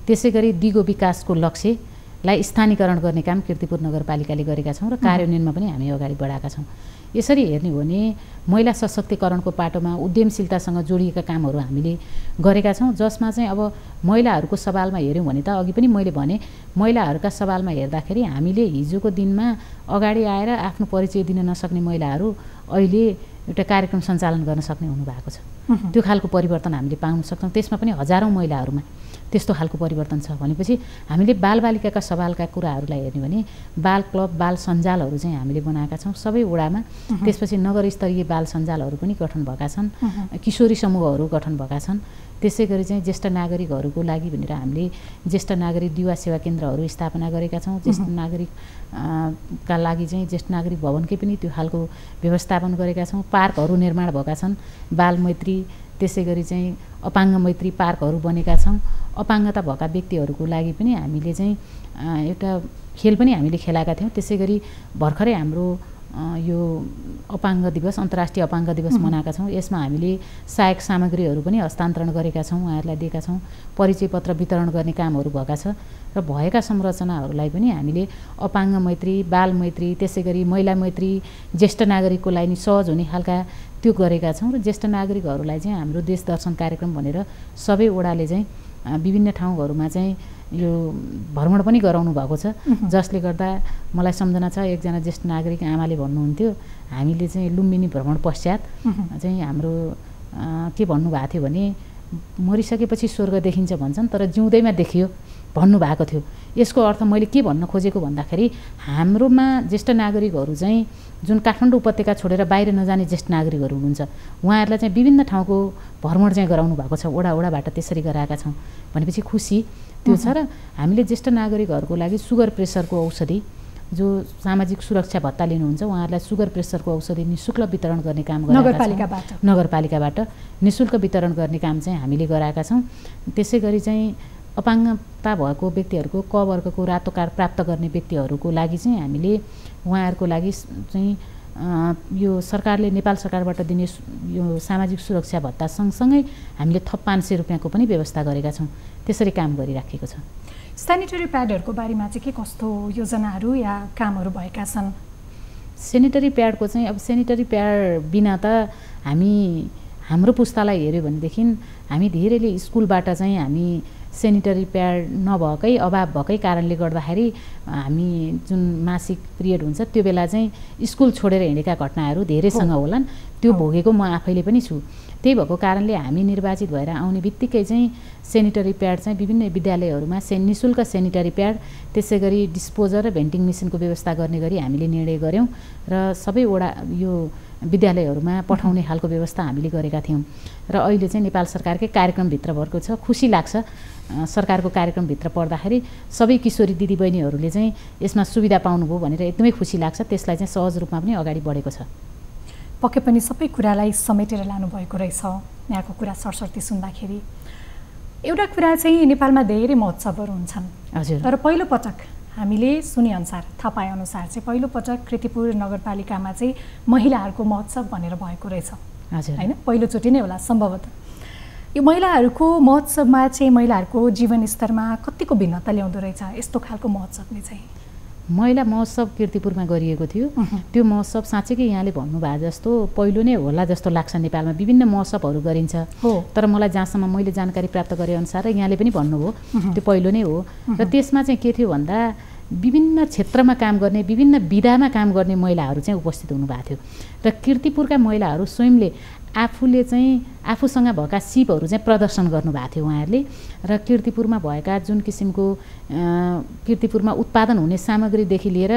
त्यसै गरी दिगो विकासको लक्ष्यलाई स्थानीयकरण गर्ने काम किर्तिपुर नगरपालिकाले गरेका छौँ र कार्यान्वयनमा पनि हामी अगाडि बढाएका छौँ। यसरी हेर्ने हो भने महिला सशक्तिकरणको पाटोमा उद्यमशीलतासँग जोडिएका कामहरू हामीले गरेका छौँ, जसमा चाहिँ अब महिलाहरूको सवालमा हेऱ्यौँ भने त अघि पनि मैले भने महिलाहरूका सवालमा हेर्दाखेरि हामीले हिजोको दिनमा अगाडि आएर आफ्नो परिचय दिन नसक्ने महिलाहरू अहिले एउटा कार्यक्रम सञ्चालन गर्न सक्ने हुनुभएको छ। त्यो खालको परिवर्तन हामीले पाउन सक्छौँ। त्यसमा पनि हजारौँ महिलाहरूमा त्यस्तो खालको परिवर्तन छ भनेपछि हामीले बालबालिकाका सवालका कुराहरूलाई हेर्ने भने बाल क्लब, बाल सञ्जालहरू चाहिँ हामीले बनाएका छौँ सबै वडामा। त्यसपछि नगरस्तरीय बाल सञ्जालहरू पनि गठन भएका छन्, किशोरी समूहहरू गठन भएका छन्। त्यसै गरी चाहिँ ज्येष्ठ नागरिकहरूको लागि भनेर हामीले ज्येष्ठ नागरिक युवा सेवा केन्द्रहरू स्थापना गरेका छौँ। ज्येष्ठ नागरिक का लागि चाहिँ ज्येष्ठ नागरिक भवनकै पनि त्यो खालको व्यवस्थापन गरेका छौँ। पार्कहरू निर्माण भएका छन्, बाल मैत्री, त्यसै गरी चाहिँ अपाङ्ग मैत्री पार्कहरू बनेका छौँ। अपाङ्गता भएका व्यक्तिहरूको लागि पनि हामीले चाहिँ एउटा खेल पनि हामीले खेलाएका थियौँ। त्यसै गरी भर्खरै हाम्रो यो अपाङ्ग दिवस, अन्तर्राष्ट्रिय अपाङ्ग दिवस मनाएका छौँ। यसमा हामीले सहायक सामग्रीहरू पनि हस्तान्तरण गरेका छौँ, उहाँहरूलाई दिएका छौँ। परिचय पत्र वितरण गर्ने कामहरू भएका छ र भएका संरचनाहरूलाई पनि हामीले अपाङ्ग मैत्री, बाल मैत्री, त्यसै गरी महिला मैत्री, ज्येष्ठ नागरिकको लागि सहज हुने खालका त्यो गरेका छौँ। र ज्येष्ठ नागरिकहरूलाई चाहिँ हाम्रो देश दर्शन कार्यक्रम भनेर सबै वडाले चाहिँ विभिन्न ठाउँहरूमा चाहिँ यो भ्रमण पनि गराउनु भएको छ, जसले गर्दा मलाई सम्झना छ एकजना ज्येष्ठ नागरिक आमाले भन्नुहुन्थ्यो हामीले चाहिँ लुम्बिनी भ्रमण पश्चात चाहिँ हाम्रो के भन्नुभएको थियो भने मरिसकेपछि स्वर्ग देखिन्छ भन्छन् तर जिउँदैमा देखियो भन्नुभएको थियो। यसको अर्थ मैले के भन्न खोजेको भन्दाखेरि हाम्रोमा ज्येष्ठ नागरिकहरू चाहिँ जुन काठमाडौँ उपत्यका छोडेर बाहिर नजाने ज्येष्ठ नागरिकहरू हुनुहुन्छ, उहाँहरूलाई चाहिँ विभिन्न ठाउँको भ्रमण चाहिँ गराउनु भएको छ, वडाबाट त्यसरी गराएका छौँ भनेपछि खुसी त्यो छ। र हामीले ज्येष्ठ नागरिकहरूको लागि सुगर प्रेसरको औषधि जो सामाजिक सुरक्षा भत्ता लिनुहुन्छ उहाँहरूलाई सुगर प्रेसरको औषधि निःशुल्क वितरण गर्ने काम नगरपालिकाबाट निःशुल्क वितरण गर्ने काम चाहिँ हामीले गराएका छौँ। त्यसै गरी चाहिँ अपाङ्गता भएको व्यक्तिहरूको क वर्गको रातो कार्ड प्राप्त गर्ने व्यक्तिहरूको लागि चाहिँ हामीले उहाँहरूको लागि चाहिँ यो सरकारले नेपाल सरकारबाट दिने यो सामाजिक सुरक्षा भत्ता सँगसँगै हामीले थप 500 रुपियाँको पनि व्यवस्था गरेका छौँ। त्यसरी काम गरिराखेको छ। सेनिटरी प्याडहरूको बारेमा चाहिँ के कस्तो योजनाहरू या कामहरू भएका छन्? सेनिटरी प्याडको चाहिँ अब सेनिटरी प्याड बिना त हाम्रो पुस्तालाई हेऱ्यो भनेदेखि हामी धेरैले स्कुलबाट चाहिँ हामी सेनिटरी प्याड नभएकै अभाव भएकै कारणले गर्दाखेरि हामी जुन मासिक पिरियड हुन्छ त्यो बेला चाहिँ स्कुल छोडेर हिँडेका घटनाहरू धेरैसँग होलान्। त्यो भोगेको म आफैले पनि छु। त्यही भएको कारणले हामी निर्वाचित भएर आउने बित्तिकै चाहिँ सेनिटरी प्याड चाहिँ विभिन्न विद्यालयहरूमा निःशुल्क सेनिटरी प्याड, त्यसै गरी डिस्पोजर र भेन्टिङ मेसिनको व्यवस्था गर्ने गरी हामीले निर्णय गऱ्यौँ र सबै वडा यो विद्यालयहरूमा पठाउने खालको व्यवस्था हामीले गरेका थियौँ। र अहिले चाहिँ नेपाल सरकारकै कार्यक्रमभित्र भएको छ। खुसी लाग्छ सरकारको कार्यक्रमभित्र पर्दाखेरि सबै किशोरी दिदीबहिनीहरूले चाहिँ यसमा सुविधा पाउनुभयो भनेर एकदमै खुसी लाग्छ। त्यसलाई चाहिँ सहज रूपमा पनि अगाडि बढेको छ। पक्कै पनि सबै कुरालाई समेटेर लानुभएको रहेछ यहाँको कुरा सरसर्ती सुन्दाखेरि। एउटा कुरा चाहिँ नेपालमा धेरै महोत्सवहरू हुन्छन् हजुर, तर पहिलोपटक हामीले सुनेअनुसार थाहा पाएअनुसार चाहिँ पहिलोपटक कृतिपुर नगरपालिकामा चाहिँ महिलाहरूको महोत्सव भनेर भएको रहेछ हजुर होइन? पहिलोचोटि नै होला सम्भवतः। यो महिलाहरूको महोत्सवमा चाहिँ महिलाहरूको जीवनस्तरमा कतिको भिन्नता ल्याउँदो रहेछ यस्तो खालको महोत्सवले चाहिँ? महिला महोत्सव कीर्तिपुरमा गरिएको थियो। त्यो महोत्सव साँच्चैकै यहाँले भन्नुभएको जस्तो पहिलो नै होला जस्तो लाग्छ। नेपालमा विभिन्न महोत्सवहरू गरिन्छ तर मलाई जहाँसम्म मैले जानकारी प्राप्त गरे अनुसार यहाँले पनि भन्नुभयो त्यो पहिलो नै हो। र त्यसमा चाहिँ के थियो भन्दा विभिन्न क्षेत्रमा काम गर्ने, विभिन्न विधामा काम गर्ने महिलाहरू चाहिँ उपस्थित हुनुभएको थियो र कीर्तिपुरका महिलाहरू स्वयंले आफूले चाहिँ आफूसँग भएका सिपहरू चाहिँ प्रदर्शन गर्नुभएको थियो उहाँहरूले। र कीर्तिपुरमा भएका जुन किसिमको कीर्तिपुरमा उत्पादन हुने सामग्रीदेखि लिएर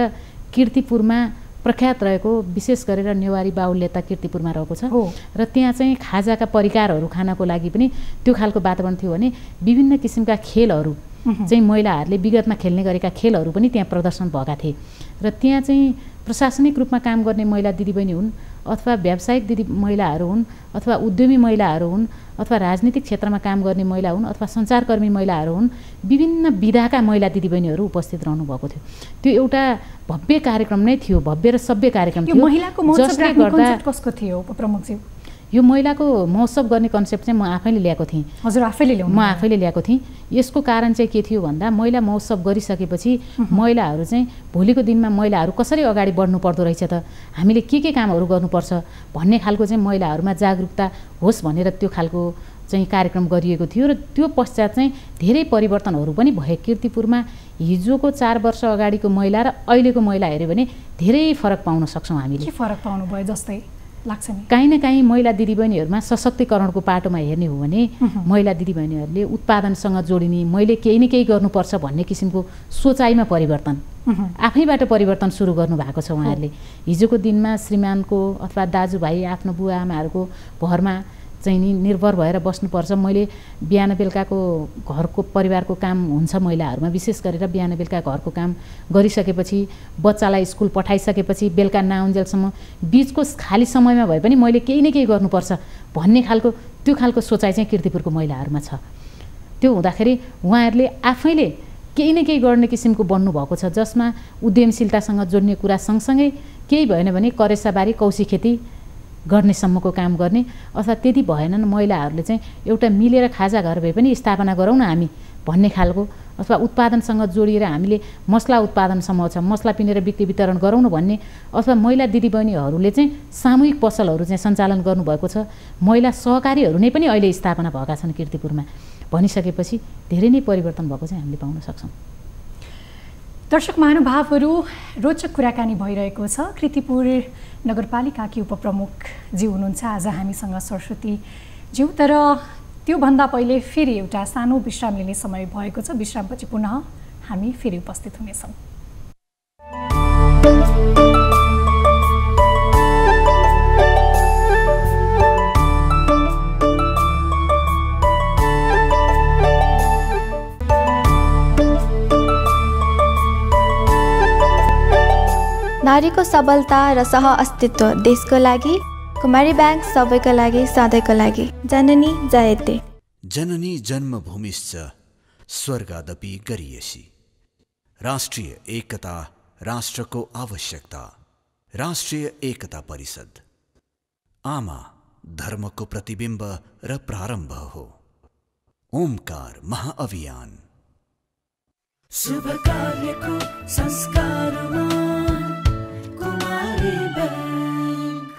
कीर्तिपुरमा प्रख्यात रहेको विशेष गरेर नेवारी बाहुल्यता कीर्तिपुरमा रहेको छ र त्यहाँ चाहिँ खाजाका परिकारहरू खानको लागि पनि त्यो खालको वातावरण थियो भने विभिन्न किसिमका खेलहरू चाहिँ महिलाहरूले विगतमा खेल्ने गरेका खेलहरू पनि त्यहाँ प्रदर्शन भएका थिए। र त्यहाँ चाहिँ प्रशासनिक रूपमा काम गर्ने महिला दिदीबहिनी हुन् अथवा व्यावसायिक महिलाहरू हुन् अथवा उद्यमी महिलाहरू हुन् अथवा राजनीतिक क्षेत्रमा काम गर्ने महिला हुन् अथवा सञ्चारकर्मी महिलाहरू हुन्, विभिन्न विधाका महिला दिदीबहिनीहरू उपस्थित रहनुभएको थियो। त्यो एउटा भव्य कार्यक्रम नै थियो, भव्य र सभ्य कार्यक्रम थियो। महिलाको महोत्सव राख्ने कन्सेप्ट कसको थियो उपप्रमुखज्यू? यो महिलाको महोत्सव गर्ने कन्सेप्ट चाहिँ म आफैले ल्याएको थिएँ। हजुर आफैले ल्याउनु? म आफैले ल्याएको थिएँ। यसको कारण चाहिँ के थियो भन्दा महिला महोत्सव गरिसकेपछि महिलाहरू चाहिँ भोलिको दिनमा महिलाहरू कसरी अगाडि बढ्नु पर्दो रहेछ त, हामीले के कामहरू गर्नुपर्छ भन्ने खालको चाहिँ महिलाहरूमा जागरुकता होस् भनेर त्यो खालको चाहिँ कार्यक्रम गरिएको थियो। र त्यो पश्चात चाहिँ धेरै परिवर्तनहरू पनि भए। कीर्तिपुरमा हिजोको 4 वर्ष अगाडिको महिला र अहिलेको महिला हेऱ्यो भने धेरै फरक पाउन सक्छौँ हामीले। के फरक पाउनु भयो जस्तै लाग्छ नि? काहीँ न काहीँ महिला दिदीबहिनीहरूमा सशक्तिकरणको पाटोमा हेर्ने हो भने महिला दिदीबहिनीहरूले उत्पादनसँग जोडिने, मैले केही न केही गर्नुपर्छ भन्ने किसिमको सोचाइमा परिवर्तन, आफैबाट परिवर्तन सुरु गर्नुभएको छ उहाँहरूले। हिजोको दिनमा श्रीमानको अथवा दाजुभाइ आफ्नो बुवा आमाहरूको भरमा चाहिँ नि निर्भर भएर बस्नुपर्छ। मैले बिहान बेलुकाको घरको परिवारको काम हुन्छ महिलाहरूमा, विशेष गरेर बिहान बेलुका घरको काम गरिसकेपछि बच्चालाई स्कुल पठाइसकेपछि बेलुका नआउन्जेलसम्म बिचको खाली समयमा भए पनि मैले केही न केही गर्नुपर्छ भन्ने खालको त्यो खालको सोचाइ चाहिँ कीर्तिपुरको महिलाहरूमा छ। त्यो हुँदाखेरि उहाँहरूले आफैले केही न केही गर्ने किसिमको बन्नुभएको छ, जसमा उद्यमशीलतासँग जोड्ने कुरा सँगसँगै केही भएन भने करेसाबारी कौशी खेती गर्नेसम्मको काम गर्ने अथवा त्यति भएनन् महिलाहरूले चाहिँ एउटा मिलेर खाजा घर भए पनि स्थापना गरौँ न हामी भन्ने खालको, अथवा उत्पादनसँग जोडिएर हामीले मसला उत्पादनसम्म छ मसला पिनेर बिक्री वितरण गरौँ न भन्ने, अथवा महिला दिदीबहिनीहरूले चाहिँ सामूहिक पसलहरू चाहिँ सञ्चालन गर्नुभएको छ। महिला सहकारीहरू नै पनि अहिले स्थापना भएका छन् कीर्तिपुरमा भनिसकेपछि धेरै नै परिवर्तन भएको चाहिँ हामीले पाउन सक्छौँ। दर्शक महानुभावहरू, रोचक कुराकानी भइरहेको छ। कृतिपुर नगरपालिकाकी उपप्रमुखज्यू हुनुहुन्छ आज हामीसँग सरस्वती ज्यू। तर त्योभन्दा पहिले फेरि एउटा सानो विश्राम लिने समय भएको छ। विश्रामपछि पुनः हामी फेरि उपस्थित हुनेछौँ। नारीको सबलता र सह अस्तित्व देशको लागि, कुमारी बैंक सबैका लागि, सधैँको लागि। जननी जयते। जननी जन्मभूमिश्च स्वर्गादपि गरीयसी। राष्ट्रिय एकता राष्ट्रको आवश्यकता। राष्ट्रिय एकता परिषद। आमा धर्मको प्रतिबिम्ब र प्रारम्भ हो। ओमकार महाअभियान। शुभ कार्यको संस्कारमा कुमारी बैंक।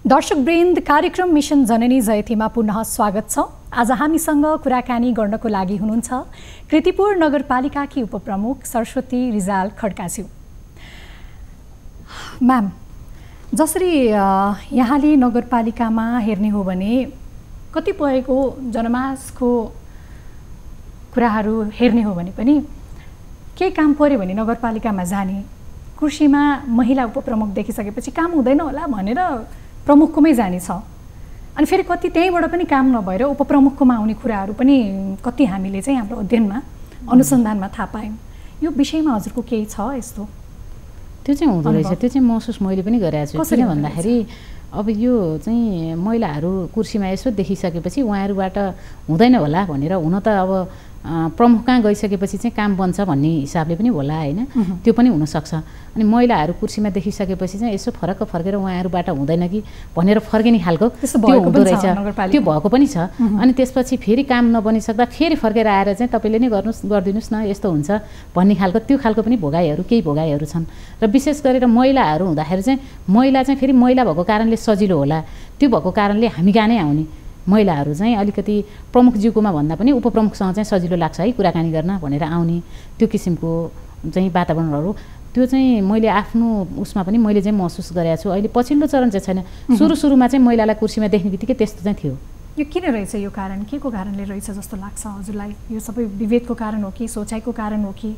दर्शकवृन्द, कार्यक्रम मिसन जननी जयतीमा पुनः स्वागत छ। आज हामीसँग कुराकानी गर्नको लागि हुनुहुन्छ कृतिपुर नगरपालिकाकी उपप्रमुख सरस्वती रिजाल खड्काज्यू। म्याम, जसरी यहाँले नगरपालिकामा हेर्ने हो भने कतिपयको जनमासको कुराहरू हेर्ने हो भने पनि केही काम पर्यो भने नगरपालिकामा जाने, कुर्सीमा महिला उपप्रमुख देखिसकेपछि काम हुँदैन होला भनेर प्रमुखकोमै जाने छ। अनि फेरि कति त्यहीँबाट पनि काम नभएर उपप्रमुखकोमा आउने कुराहरू पनि कति हामीले चाहिँ हाम्रो अध्ययनमा अनुसन्धानमा थाहा पायौँ। यो विषयमा हजुरको केही छ यस्तो? त्यो चाहिँ हुँदो रहेछ, त्यो चाहिँ महसुस मैले पनि गरेको छु। किन भन्दाखेरि अब यो चाहिँ महिलाहरू कुर्सीमा यसो देखिसकेपछि उहाँहरूबाट हुँदैन होला भनेर, हुन त अब प्रमुख कहाँ गइसकेपछि चाहिँ काम बन्छ भन्ने हिसाबले पनि होला होइन, त्यो पनि हुनसक्छ। अनि महिलाहरू कुर्सीमा देखिसकेपछि चाहिँ यसो फरक फर्केर उहाँहरूबाट हुँदैन कि भनेर फर्किने खालको त्यो हुँदो रहेछ, त्यो भएको पनि छ। अनि त्यसपछि फेरि काम नबनिसक्दा फेरि फर्केर आएर चाहिँ तपाईँले नै गरिदिनुहोस् न, यस्तो हुन्छ भन्ने खालको त्यो खालको पनि भोगाइहरू केही भोगाइहरू छन्। र विशेष गरेर महिलाहरू हुँदाखेरि चाहिँ महिला चाहिँ फेरि महिला भएको कारणले सजिलो होला, त्यो भएको कारणले हामी कहाँ नै आउने महिलाहरू चाहिँ अलिकति प्रमुखज्यूकोमा भन्दा पनि उपप्रमुखसँग चाहिँ सजिलो लाग्छ है कुराकानी गर्न भनेर आउने, त्यो किसिमको चाहिँ वातावरणहरू त्यो चाहिँ मैले आफ्नो उसमा पनि मैले चाहिँ महसुस गरेको छु। अहिले पछिल्लो चरण चाहिँ छैन, सुरुमा चाहिँ महिलालाई कुर्सीमा देख्ने बित्तिकै त्यस्तो चाहिँ थियो। यो किन रहेछ? यो कारण के को कारणले रहेछ जस्तो लाग्छ हजुरलाई? यो सबै विभेदको कारण हो कि सोचाइको कारण हो कि?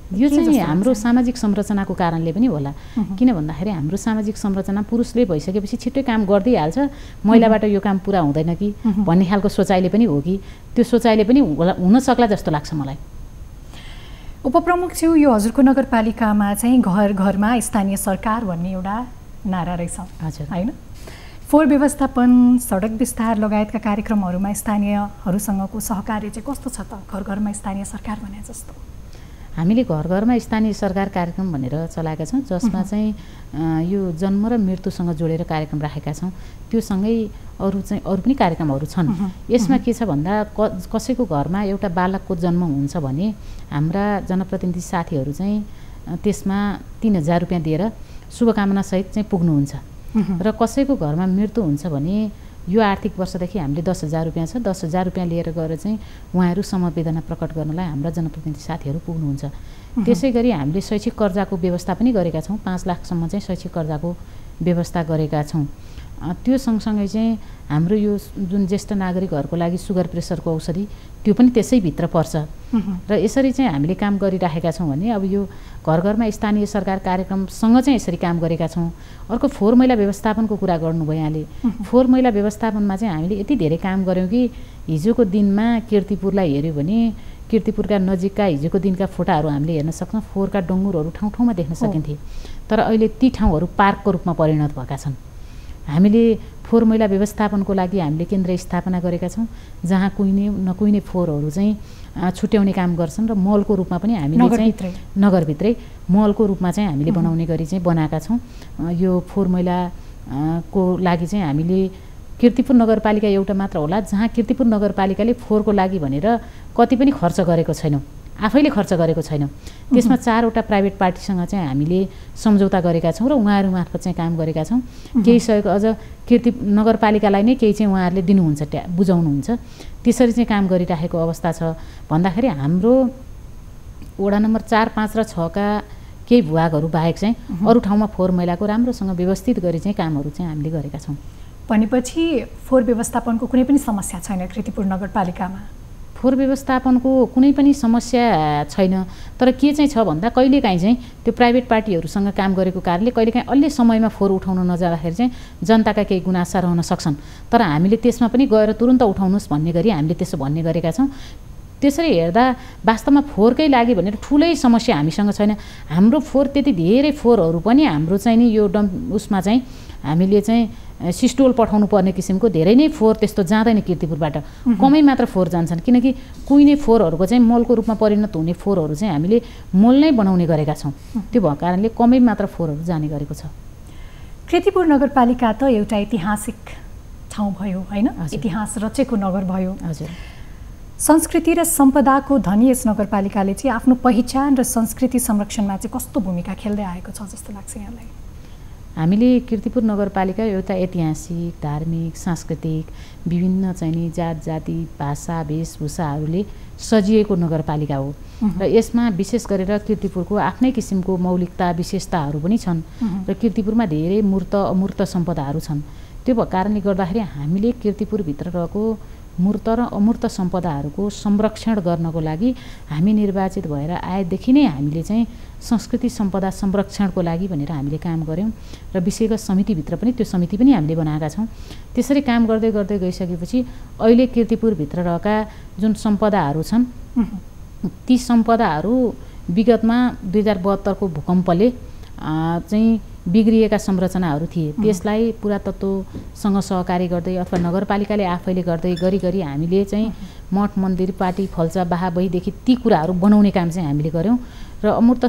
यो चाहिँ हाम्रो सामाजिक संरचनाको कारणले पनि होला। किन भन्दाखेरि हाम्रो सामाजिक संरचना पुरुषले भइसकेपछि छिट्टै काम गरिदिइहाल्छ, महिलाबाट यो काम पुरा हुँदैन कि भन्ने खालको सोचाइले पनि हो कि त्यो सोचाइले पनि हुन सक्ला जस्तो लाग्छ मलाई। उपप्रमुख ज्यू, यो हजुरको नगरपालिकामा चाहिँ घर घरमा स्थानीय सरकार भन्ने एउटा नारा रहेछ हजुर होइन? फोहोर व्यवस्थापन, सडक विस्तार लगायतका कार्यक्रमहरूमा स्थानीयहरूसँगको सहकार्य चाहिँ कस्तो छ त? घर घरमा स्थानीय सरकार भने जस्तो हामीले घर घरमा स्थानीय सरकार कार्यक्रम भनेर चलाएका छौँ, जसमा चाहिँ यो जन्म र मृत्युसँग जोडेर कार्यक्रम राखेका छौँ। त्योसँगै अरू पनि कार्यक्रमहरू छन्। यसमा के छ भन्दा कसैको घरमा एउटा बालकको जन्म हुन्छ भने हाम्रा जनप्रतिनिधि साथीहरू चाहिँ त्यसमा 3000 रुपियाँ दिएर शुभकामनासहित चाहिँ पुग्नुहुन्छ। र कसैको घरमा मृत्यु हुन्छ भने यो आर्थिक वर्षदेखि हामीले 10,000 रुपियाँ छ, 10,000 रुपियाँ लिएर गएर चाहिँ उहाँहरू समवेदना प्रकट गर्नलाई हाम्रा जनप्रतिनिधि साथीहरू पुग्नुहुन्छ। त्यसै गरी हामीले शैक्षिक कर्जाको व्यवस्था पनि गरेका छौँ, 5 लाखसम्म चाहिँ शैक्षिक कर्जाको व्यवस्था गरेका छौँ। त्यो सँगसँगै चाहिँ हाम्रो यो जुन ज्येष्ठ नागरिकहरूको लागि सुगर प्रेसरको औषधि त्यो पनि त्यसैभित्र पर्छ। र यसरी चाहिँ हामीले काम गरिराखेका छौँ भने अब यो घर घरमा स्थानीय सरकार कार्यक्रमसँग चाहिँ यसरी काम गरेका छौँ। अर्को फोहोर मैला व्यवस्थापनको कुरा गर्नुभयो यहाँले। फोहोर मैला व्यवस्थापनमा चाहिँ हामीले यति धेरै काम गऱ्यौँ कि हिजोको दिनमा किर्तिपुरलाई हेऱ्यो भने किर्तिपुरका नजिकका हिजोको दिनका फोटाहरू हामीले हेर्न सक्छौँ। फोहोरका डङ्गुरहरू ठाउँ ठाउँमा देख्न सकिन्थे, तर अहिले ती ठाउँहरू पार्कको रूपमा परिणत भएका छन्। हामीले फोहोर मैला व्यवस्थापनको लागि हामीले केन्द्र स्थापना गरेका छौँ, जहाँ कुहिने नकुहिने फोहोरहरू चाहिँ छुट्याउने काम गर्छन्। र मलको रूपमा पनि हामीले चाहिँ नगरभित्रै मलको रूपमा चाहिँ हामीले बनाउने गरी चाहिँ बनाएका छौँ। यो फोहोर मैलाको लागि चाहिँ हामीले किर्तिपुर नगरपालिका एउटा मात्र होला जहाँ किर्तिपुर नगरपालिकाले फोहोरको लागि भनेर कति पनि खर्च गरेको छैनौँ, आफैले खर्च गरेको छैनौँ। त्यसमा 4वटा प्राइभेट पार्टीसँग चाहिँ हामीले सम्झौता गरेका छौँ र उहाँहरू मार्फत चाहिँ काम गरेका छौँ। केही सहयोग अझ नगरपालिकालाई नै केही चाहिँ उहाँहरूले दिनुहुन्छ, बुझाउनुहुन्छ। त्यसरी चाहिँ काम गरिराखेको अवस्था छ। भन्दाखेरि हाम्रो वडा नम्बर 4, 5 र 6 का केही भूभागहरू बाहेक चाहिँ अरू ठाउँमा फोहोर मैलाको राम्रोसँग व्यवस्थित गरी चाहिँ कामहरू चाहिँ हामीले गरेका छौँ। भनेपछि फोहोर व्यवस्थापनको कुनै पनि समस्या छैन कृतिपुर नगरपालिकामा? फोहोर व्यवस्थापनको कुनै पनि समस्या छैन, तर के चाहिँ छ भन्दा कहिलेकाहीँ चाहिँ त्यो प्राइभेट पार्टीहरूसँग काम गरेको कारणले कहिलेकाहीँ अलि समयमा फोहोर उठाउन नजाँदाखेरि चाहिँ जनताका केही गुनासा रहन सक्छन्। तर हामीले त्यसमा पनि गएर तुरुन्त उठाउनुहोस् भन्ने गरी हामीले त्यसो भन्ने गरेका छौँ। त्यसरी हेर्दा वास्तवमा फोहोरकै लागि भनेर ठुलै समस्या हामीसँग छैन। हाम्रो फोहोर त्यति धेरै फोहोरहरू पनि हाम्रो चाहिँ नि यो उसमा चाहिँ हामीले चाहिँ सिस्टोल पठाउनु पर्ने किसिमको धेरै नै फोहोर त्यस्तो जाँदैन किर्तिपुरबाट, कमै मात्र फोहोर जान्छन्। किनकि कुहिने फोहोरहरूको चाहिँ मलको रूपमा परिणत हुने फोहोरहरू चाहिँ हामीले मल नै बनाउने गरेका छौँ। त्यो भएको कारणले कमै मात्र फोहोरहरू जाने गरेको छ। कृतिपुर नगरपालिका त एउटा ऐतिहासिक ठाउँ भयो होइन, इतिहास रचेको नगर भयो। हजुर, संस्कृति र सम्पदाको धनी यस नगरपालिकाले चाहिँ आफ्नो पहिचान र संस्कृति संरक्षणमा चाहिँ कस्तो भूमिका खेल्दै आएको छ जस्तो लाग्छ यहाँलाई? हामीले कीर्तिपुर नगरपालिका एउटा ऐतिहासिक, धार्मिक, सांस्कृतिक विभिन्न चाहिँ नि जात जाति, भाषा, वेशभूषाहरूले सजिएको नगरपालिका हो र यसमा विशेष गरेर कीर्तिपुरको आफ्नै किसिमको मौलिकता, विशेषताहरू पनि छन् र कीर्तिपुरमा धेरै मूर्त अमूर्त सम्पदाहरू छन्। त्यो भएको कारणले गर्दाखेरि हामीले कीर्तिपुरभित्र रहेको मूर्त र अमूर्त सम्पदाहरूको संरक्षण गर्नको लागि हामी निर्वाचित भएर आएदेखि नै हामीले चाहिँ संस्कृति सम्पदा संरक्षणको लागि भनेर हामीले काम गऱ्यौँ र विषयगत समितिभित्र पनि त्यो समिति पनि हामीले बनाएका छौँ। त्यसरी काम गर्दै गर्दै गइसकेपछि अहिले कीर्तिपुरभित्र रहेका जुन सम्पदाहरू छन् ती सम्पदाहरू विगतमा 2072 को भूकम्पले चाहिँ बिग्रिएका संरचनाहरू थिए। त्यसलाई पुरातत्वसँग सहकारी गर्दै अथवा नगरपालिकाले आफैले गर्दै गरी हामीले चाहिँ मठ मन्दिर, पाटी फल्चा, बाहाबहीदेखि ती कुराहरू बनाउने काम चाहिँ हामीले गऱ्यौँ र अमूर्त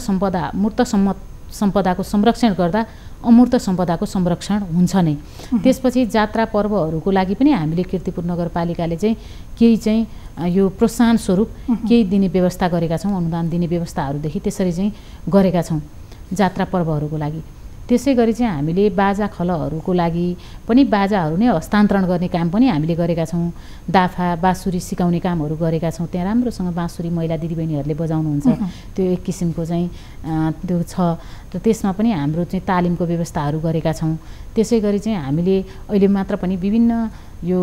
सम्पदाको संरक्षण गर्दा अमूर्त सम्पदाको संरक्षण हुन्छ नै। त्यसपछि जात्रा पर्वहरूको लागि पनि हामीले कीर्तिपुर नगरपालिकाले चाहिँ केही चाहिँ यो प्रोत्साहन स्वरूप केही दिने व्यवस्था गरेका छौँ। अनुदान दिने व्यवस्थाहरूदेखि त्यसरी चाहिँ गरेका छौँ जात्रा पर्वहरूको लागि। त्यसै गरी चाहिँ हामीले बाजा खलहरूको लागि पनि बाजाहरू नै हस्तान्तरण गर्ने काम पनि हामीले गरेका छौँ। दाफा, बाँसुरी सिकाउने कामहरू गरेका छौँ। त्यहाँ राम्रोसँग बाँसुरी महिला दिदीबहिनीहरूले बजाउनुहुन्छ, त्यो एक किसिमको चाहिँ त्यो छ र त्यसमा पनि हाम्रो चाहिँ तालिमको व्यवस्थाहरू गरेका छौँ। त्यसै गरी चाहिँ हामीले अहिले मात्र पनि विभिन्न यो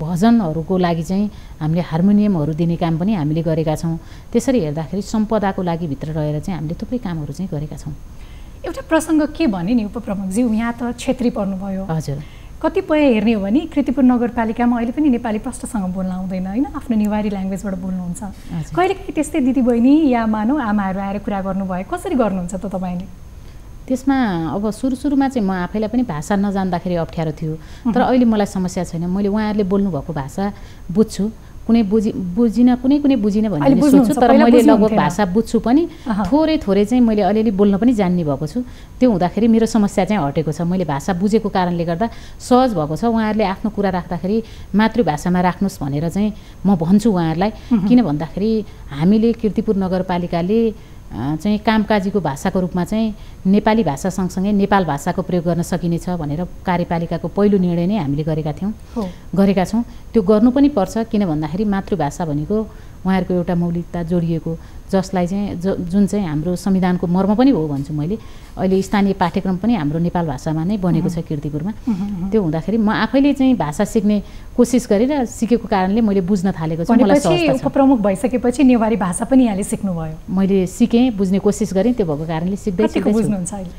भजनहरूको लागि चाहिँ हामीले हार्मोनियमहरू दिने काम पनि हामीले गरेका छौँ। त्यसरी हेर्दाखेरि सम्पदाको लागि भित्र रहेर चाहिँ हामीले थुप्रै कामहरू चाहिँ गरेका छौँ। एउटा प्रसङ्ग के भने नि उपप्रमुखज्यू, यहाँ त क्षेत्री पर्नुभयो। हजुर। कतिपय हेर्ने हो भने कीर्तिपुर नगरपालिकामा अहिले पनि नेपाली प्रष्टसँग बोल्न आउँदैन होइन, आफ्नो नेवारी ल्याङ्ग्वेजबाट बोल्नुहुन्छ। कहिलेकाहीँ त्यस्तै दिदीबहिनी या मानौ आमाहरू आएर कुरा गर्नुभयो, कसरी गर्नुहुन्छ त तपाईँले? त्यसमा अब सुरुमा चाहिँ म आफैलाई पनि भाषा नजान्दाखेरि अप्ठ्यारो थियो, तर अहिले मलाई समस्या छैन। मैले उहाँहरूले बोल्नुभएको भाषा बुझ्छु, कुनै बुझिनँ भन्ने सोच्छु, तर मैले लगभग भाषा बुझ्छु पनि, थोरै चाहिँ मैले अलिअलि बोल्न पनि जान्ने भएको छु। त्यो हुँदाखेरि मेरो समस्या चाहिँ हटेको छ। मैले भाषा बुझेको कारणले गर्दा सहज भएको छ। उहाँहरूले आफ्नो कुरा राख्दाखेरि मातृभाषामा राख्नुहोस् भनेर चाहिँ म भन्छु उहाँहरूलाई। किन भन्दाखेरि हामीले कीर्तिपुर नगरपालिकाले चाहिँ कामकाजीको भाषाको रूपमा चाहिँ नेपाली भाषा सँगसँगै नेपाल भाषाको प्रयोग गर्न सकिनेछ भनेर कार्यपालिकाको पहिलो निर्णय नै हामीले गरेका छौँ। त्यो गर्नु पनि पर्छ। किन भन्दाखेरि मातृभाषा भनेको उहाँहरूको एउटा मौलिकता जोडिएको, जसलाई चाहिँ जुन चाहिँ हाम्रो संविधानको मर्म पनि हो भन्छु मैले। अहिले स्थानीय पाठ्यक्रम पनि हाम्रो नेपाल भाषामा नै बनेको छ कीर्तिपुरमा। त्यो हुँदाखेरि म आफैले चाहिँ भाषा सिक्ने कोसिस गरेर सिकेको कारणले मैले बुझ्न थालेको छु। मलाई सहज छ। उपप्रमुख भइसकेपछि नेवारी भाषा पनि यहाँले सिक्नुभयो? मैले सिकेँ, बुझ्ने कोसिस गरेँ। त्यो भएको कारणले सिक्दै बुझ्नुहुन्छ अहिले?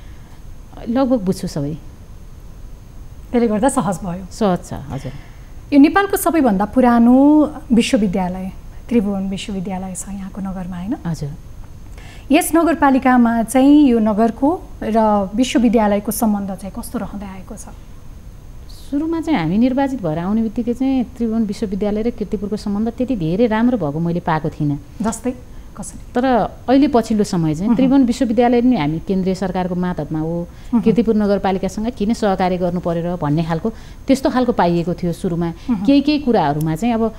लगभग बुझ्छु सबै। त्यसले गर्दा सहज भयो? सहज छ। हजुर। यो नेपालको सबैभन्दा पुरानो विश्वविद्यालय त्रिभुवन विश्वविद्यालय छ यहाँको नगरमा होइन? हजुर। यस नगरपालिकामा चाहिँ यो नगरको र विश्वविद्यालयको सम्बन्ध चाहिँ कस्तो रहँदै आएको छ? सुरुमा चाहिँ हामी निर्वाचित भएर आउने बित्तिकै चाहिँ त्रिभुवन विश्वविद्यालय र कीर्तिपुरको सम्बन्ध त्यति धेरै राम्रो भएको मैले पाएको थिइनँ। जस्तै कसरी? तर अहिले पछिल्लो समय चाहिँ त्रिभुवन विश्वविद्यालय पनि हामी केन्द्रीय सरकारको मातहतमा हो, कीर्तिपुर नगरपालिकासँग किन सहकार्य गर्नु पर्यो र भन्ने खालको त्यस्तो खालको पाइएको थियो सुरुमा। केही कुराहरूमा चाहिँ अब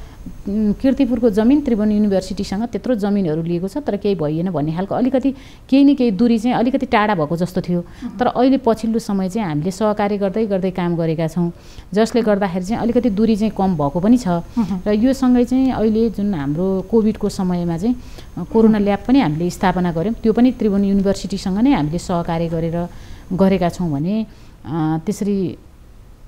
कीर्तिपुरको जमिन त्रिभुवन युनिभर्सिटीसँग त्यत्रो जमिनहरू लिएको छ तर केही भइएन भन्ने खालको अलिकति केही न केही दूरी चाहिँ अलिकति टाढा भएको जस्तो थियो। तर अहिले पछिल्लो समय चाहिँ हामीले सहकार्य गर्दै गर्दै काम गरेका छौँ, जसले गर्दाखेरि चाहिँ अलिकति दूरी चाहिँ कम भएको पनि छ। र यो सँगै चाहिँ अहिले जुन हाम्रो कोभिडको समयमा चाहिँ कोरोना ल्याब पनि हामीले स्थापना गऱ्यौँ। त्यो पनि त्रिभुवन युनिभर्सिटीसँग नै हामीले सहकार्य गरेका छौँ भने त्यसरी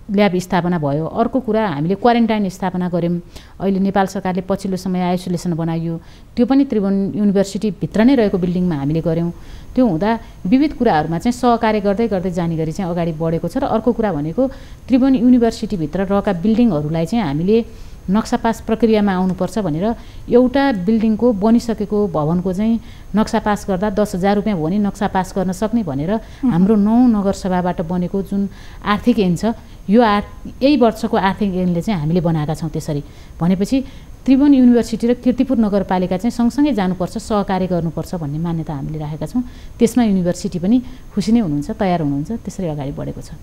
ल्याब स्थापना भयो। अर्को कुरा हामीले क्वारेन्टाइन स्थापना गऱ्यौँ। अहिले नेपाल सरकारले पछिल्लो समय आइसोलेसन बनाइयो, त्यो पनि त्रिभुवन युनिभर्सिटीभित्र नै रहेको बिल्डिङमा हामीले गऱ्यौँ। त्यो हुँदा विविध कुराहरूमा चाहिँ सहकार्य गर्दै गर्दै जाने गरी चाहिँ अगाडि बढेको छ। र अर्को कुरा भनेको त्रिभुवन युनिभर्सिटीभित्र रहेका बिल्डिङहरूलाई चाहिँ हामीले नक्सा पास प्रक्रियामा आउनुपर्छ भनेर एउटा बिल्डिङको बनिसकेको भवनको चाहिँ नक्सा पास गर्दा 10,000 रुपियाँ हो भने नक्सा पास गर्न सक्ने भनेर हाम्रो 9 नगरसभाबाट बनेको जुन आर्थिक ऐन छ, यो यही वर्षको आर्थिक ऐनले चाहिँ हामीले बनाएका छौँ। त्यसरी भनेपछि त्रिभुवन युनिभर्सिटी र कीर्तिपुर नगरपालिका चाहिँ सँगसँगै जानुपर्छ, सहकार्य गर्नुपर्छ भन्ने मान्यता हामीले राखेका छौँ। त्यसमा युनिभर्सिटी पनि खुसी नै हुनुहुन्छ, तयार हुनुहुन्छ, त्यसरी अगाडि बढेको छ।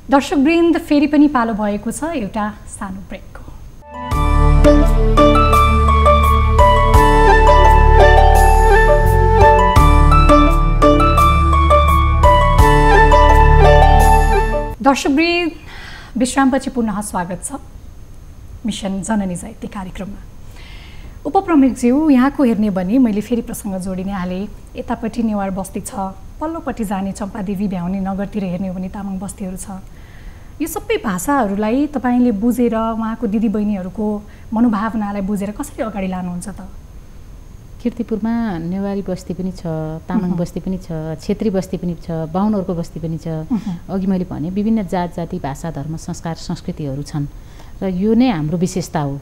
दर्शकवृन्द, फेरि पनि पालो भएको छ एउटा सानो ब्रेकको। दर्शकवृन्द, विश्रामपछि पुनः स्वागत छ मिसन जननी जयन्ती कार्यक्रममा। उपप्रमुखज्यू, यहाँको हेर्ने भने मैले फेरि प्रसङ्ग जोडिने हालेँ। यतापट्टि नेवार बस्ती छ, पल्लोपट्टि जाने चम्पादेवी भ्याउने नगरतिर हेर्ने हो भने तामाङ बस्तीहरू छ। यो सबै भाषाहरूलाई तपाईँले बुझेर उहाँको दिदीबहिनीहरूको मनोभावनालाई बुझेर कसरी अगाडि लानुहुन्छ त? कीर्तिपुरमा नेवारी बस्ती पनि छ, तामाङ बस्ती पनि छ, छेत्री बस्ती पनि छ, बाहुनहरूको बस्ती पनि छ। अघि मैले भने विभिन्न जात जाति भाषा धर्म संस्कार संस्कृतिहरू छन् र यो नै हाम्रो विशेषता हो।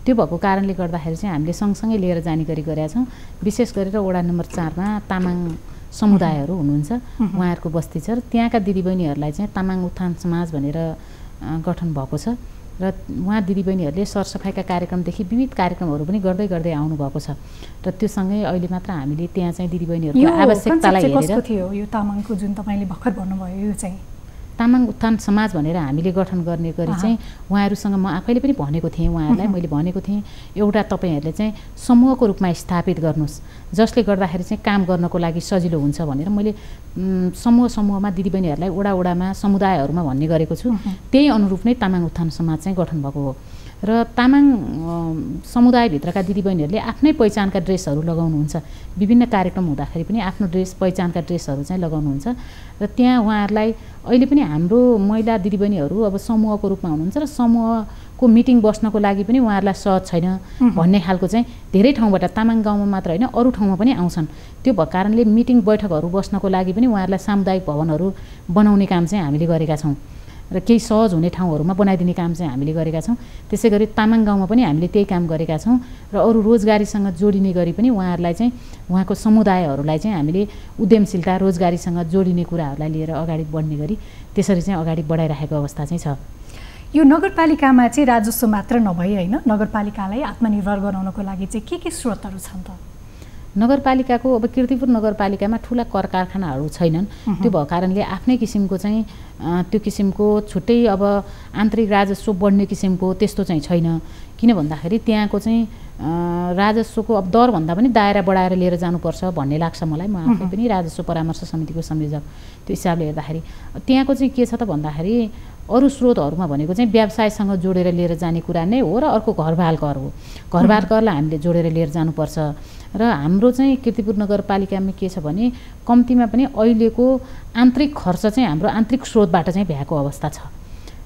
त्यो भएको कारणले गर्दाखेरि चाहिँ हामीले सँगसँगै लिएर जाने गरी गरेका छौँ। विशेष गरेर वडा नम्बर 4 मा तामाङ समुदायहरू हुनुहुन्छ, उहाँहरूको बस्ती छ र त्यहाँका दिदीबहिनीहरूलाई चाहिँ तामाङ उत्थान समाज भनेर गठन भएको छ र उहाँ दिदीबहिनीहरूले सरसफाइका कार्यक्रमदेखि विविध कार्यक्रमहरू पनि गर्दै गर्दै आउनुभएको छ र त्योसँगै अहिले मात्र हामीले त्यहाँ चाहिँ दिदीबहिनीहरूको आवश्यकतालाई हेरेर थियो यो तामाङको जुन तपाईँले भर्खर भन्नुभयो यो चाहिँ तामाङ उत्थान समाज भनेर हामीले गठन गर्ने गरी चाहिँ उहाँहरूसँग म आफैले पनि भनेको थिएँ, उहाँहरूलाई मैले भनेको थिएँ एउटा तपाईँहरूले चाहिँ समूहको रूपमा स्थापित गर्नुहोस् जसले गर्दाखेरि चाहिँ काम गर्नको लागि सजिलो हुन्छ भनेर मैले समूहमा दिदीबहिनीहरूलाई वडामा समुदायहरूमा भन्ने गरेको छु। त्यही अनुरूप नै तामाङ उत्थान समाज चाहिँ गठन भएको हो र तामाङ समुदायभित्रका दिदीबहिनीहरूले आफ्नै पहिचानका ड्रेसहरू लगाउनुहुन्छ। विभिन्न कार्यक्रम हुँदाखेरि पनि आफ्नो पहिचानका ड्रेसहरू चाहिँ लगाउनुहुन्छ र त्यहाँ उहाँहरूलाई अहिले पनि हाम्रो महिला दिदीबहिनीहरू अब समूहको रूपमा हुनुहुन्छ र समूहको मिटिङ बस्नको लागि पनि उहाँहरूलाई सहज छैन भन्ने खालको चाहिँ धेरै ठाउँबाट तामाङ गाउँमा मात्र होइन अरू ठाउँमा पनि आउँछन्। त्यो भएको कारणले मिटिङ बैठकहरू बस्नको लागि पनि उहाँहरूलाई सामुदायिक भवनहरू बनाउने काम चाहिँ हामीले गरेका छौँ र केही सहज हुने ठाउँहरूमा बनाइदिने काम चाहिँ हामीले गरेका छौँ। त्यसै गरी तामाङ गाउँमा पनि हामीले त्यही काम गरेका छौँ र अरू रोजगारीसँग जोडिने गरी पनि उहाँहरूलाई चाहिँ उहाँको समुदायहरूलाई चाहिँ हामीले उद्यमशीलता रोजगारीसँग जोडिने कुराहरूलाई लिएर अगाडि बढ्ने गरी त्यसरी चाहिँ अगाडि बढाइराखेको अवस्था चाहिँ छ। यो नगरपालिकामा चाहिँ राजस्व मात्र नभई होइन, नगरपालिकालाई आत्मनिर्भर गराउनको लागि चाहिँ के स्रोतहरू छन् त? नगरपालिकाको अब कीर्तिपुर नगरपालिकामा ठुला कर कारखानाहरू छैनन्। त्यो भएको कारणले आफ्नै किसिमको चाहिँ त्यो किसिमको छुट्टै अब आन्तरिक राजस्व बढ्ने किसिमको त्यस्तो चाहिँ छैन। किन भन्दाखेरि त्यहाँको चाहिँ राजस्वको अब दरभन्दा पनि दायरा बढाएर लिएर जानुपर्छ भन्ने लाग्छ मलाई। म आफै पनि राजस्व परामर्श समितिको संयोजक, त्यो हिसाबले हेर्दाखेरि त्यहाँको चाहिँ के छ त भन्दाखेरि अरू स्रोतहरूमा भनेको चाहिँ व्यवसायसँग जोडेर लिएर जाने कुरा नै हो र अर्को घरबाल कर हो। घरबाल करलाई हामीले जोडेर लिएर जानुपर्छ र हाम्रो चाहिँ कीर्तिपुर नगरपालिकामा के छ भने कम्तीमा पनि अहिलेको आन्तरिक खर्च चाहिँ हाम्रो आन्तरिक स्रोतबाट चाहिँ भ्याएको अवस्था छ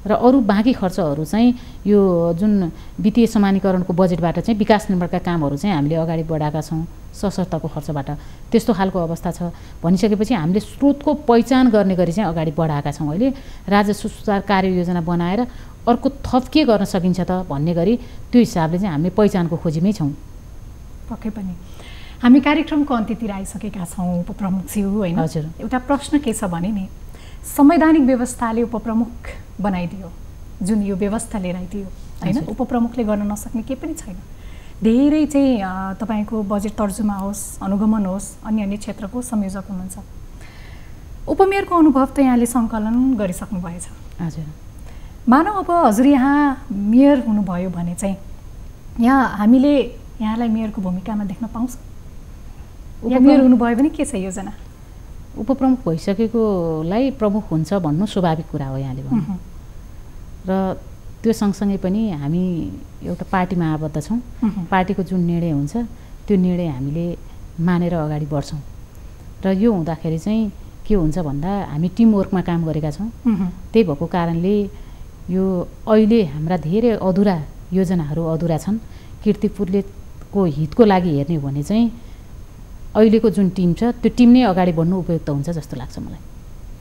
र अरू बाँकी खर्चहरू चाहिँ यो जुन वित्तीय समानीकरणको बजेटबाट चाहिँ विकास निर्माणका कामहरू चाहिँ हामीले अगाडि बढाएका छौँ सशर्तको खर्चबाट। त्यस्तो खालको अवस्था छ भनिसकेपछि हामीले स्रोतको पहिचान गर्ने गरी चाहिँ अगाडि बढाएका छौँ। अहिले राजस्व सुधार कार्ययोजना बनाएर अर्को थप के गर्न सकिन्छ त भन्ने गरी त्यो हिसाबले चाहिँ हामीले पहिचानको खोजीमै छौँ। पक्कै पनि हामी कार्यक्रमको अन्त्यतिर आइसकेका छौँ उपप्रमुखज्यू होइन। हजुर, एउटा प्रश्न के छ भने नि संवैधानिक व्यवस्थाले उपप्रमुख बनाइदियो, जुन यो व्यवस्था लिएर आइदियो होइन, उपप्रमुखले गर्न नसक्ने केही पनि छैन। धेरै चाहिँ तपाईँको बजेट तर्जुमा होस् अनुगमन होस् अन्य अन्य क्षेत्रको संयोजक हुनुहुन्छ। उपमेयरको अनुभव त यहाँले सङ्कलन गरिसक्नु भएछ। हजुर, मानव अब हजुर यहाँ मेयर हुनुभयो भने चाहिँ यहाँ हामीले यहाँलाई मेयरको भूमिकामा देख्न पाउँछौँ? मेयर हुनुभयो भने के छ योजना? उपप्रमुख भइसकेकोलाई प्रमुख हुन्छ भन्नु स्वाभाविक कुरा हो यहाँले भन्नु र त्यो सँगसँगै पनि हामी एउटा पार्टीमा आबद्ध छौँ। पार्टीको जुन निर्णय हुन्छ त्यो निर्णय हामीले मानेर अगाडि बढ्छौँ र यो हुँदाखेरि चाहिँ के हुन्छ भन्दा हामी टिमवर्कमा काम गरेका छौँ। त्यही भएको कारणले यो अहिले हाम्रा धेरै अधुरा योजनाहरू अधुरा छन्। कीर्तिपुरको हितको लागि हेर्ने हो भने चाहिँ अहिलेको जुन टिम छ त्यो टिम नै अगाडि बढ्नु उपयुक्त हुन्छ जस्तो लाग्छ मलाई।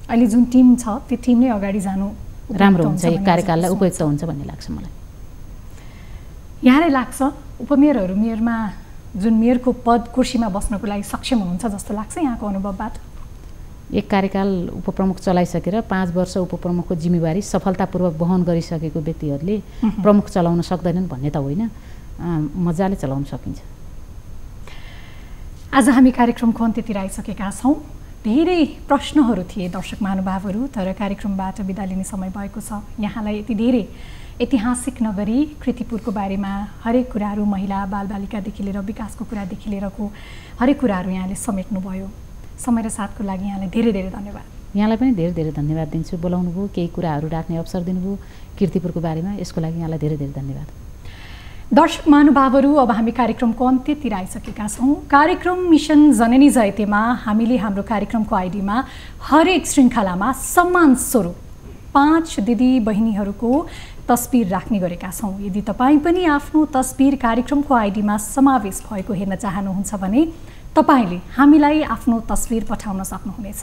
अहिले जुन टिम छ त्यो टिम नै अगाडि जानु राम्रो हुन्छ, एक कार्यकाललाई उपयुक्त हुन्छ भन्ने लाग्छ मलाई। यहाँलाई लाग्छ उपमेयरहरू मेयरमा जुन मेयरको पद कुर्सीमा बस्नको लागि सक्षम हुनुहुन्छ जस्तो लाग्छ यहाँको अनुभवबाट? एक कार्यकाल उपप्रमुख चलाइसकेर 5 वर्ष उपप्रमुखको जिम्मेवारी सफलतापूर्वक वहन गरिसकेको व्यक्तिहरूले प्रमुख चलाउन सक्दैनन् भन्ने त होइन, मजाले चलाउन सकिन्छ। आज हामी कार्यक्रमको अन्त्यतिर आइसकेका छौँ। धेरै प्रश्नहरू थिए दर्शक महानुभावहरू, तर कार्यक्रमबाट बिदा लिने समय भएको छ। यहाँलाई यति धेरै ऐतिहासिक नगरी कीर्तिपुरको बारेमा हरेक कुराहरू महिला बालबालिकादेखि लिएर विकासको कुरादेखि लिएरको हरेक कुराहरू यहाँले समेट्नुभयो। समय र साथको लागि यहाँलाई धेरै धेरै धन्यवाद। यहाँलाई पनि धेरै धेरै धन्यवाद दिन्छु। बोलाउनुभयो, केही कुराहरू राख्ने अवसर दिनुभयो कीर्तिपुरको बारेमा, यसको लागि यहाँलाई धेरै धेरै धन्यवाद। दर्शक महानुभावहरू, अब हामी कार्यक्रमको अन्त्यतिर आइसकेका छौँ। कार्यक्रम मिसन जननी जयतेमा हामीले हाम्रो कार्यक्रमको आइडीमा हरेक श्रृङ्खलामा सम्मान स्वरूप 5 दिदी बहिनीहरूको तस्बिर राख्ने गरेका छौँ। यदि तपाईँ पनि आफ्नो तस्बिर कार्यक्रमको आइडीमा समावेश भएको हेर्न चाहनुहुन्छ भने तपाईँले हामीलाई आफ्नो तस्बिर पठाउन सक्नुहुनेछ।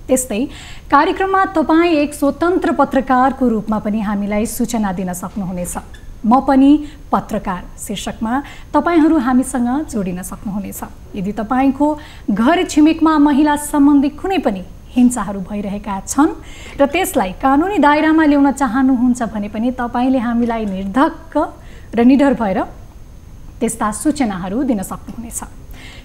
त्यस्तै कार्यक्रममा तपाईँ एक स्वतन्त्र पत्रकारको रूपमा पनि हामीलाई सूचना दिन सक्नुहुनेछ। म पनि पत्रकार शीर्षकमा तपाईँहरू हामीसँग जोडिन सक्नुहुनेछ। यदि तपाईँको घर छिमेकमा महिला सम्बन्धी कुनै पनि हिंसाहरू भइरहेका छन् र त्यसलाई कानुनी दायरामा ल्याउन चाहनुहुन्छ भने पनि तपाईँले हामीलाई निर्धक्क र निडर भएर त्यस्ता सूचनाहरू दिन सक्नुहुनेछ।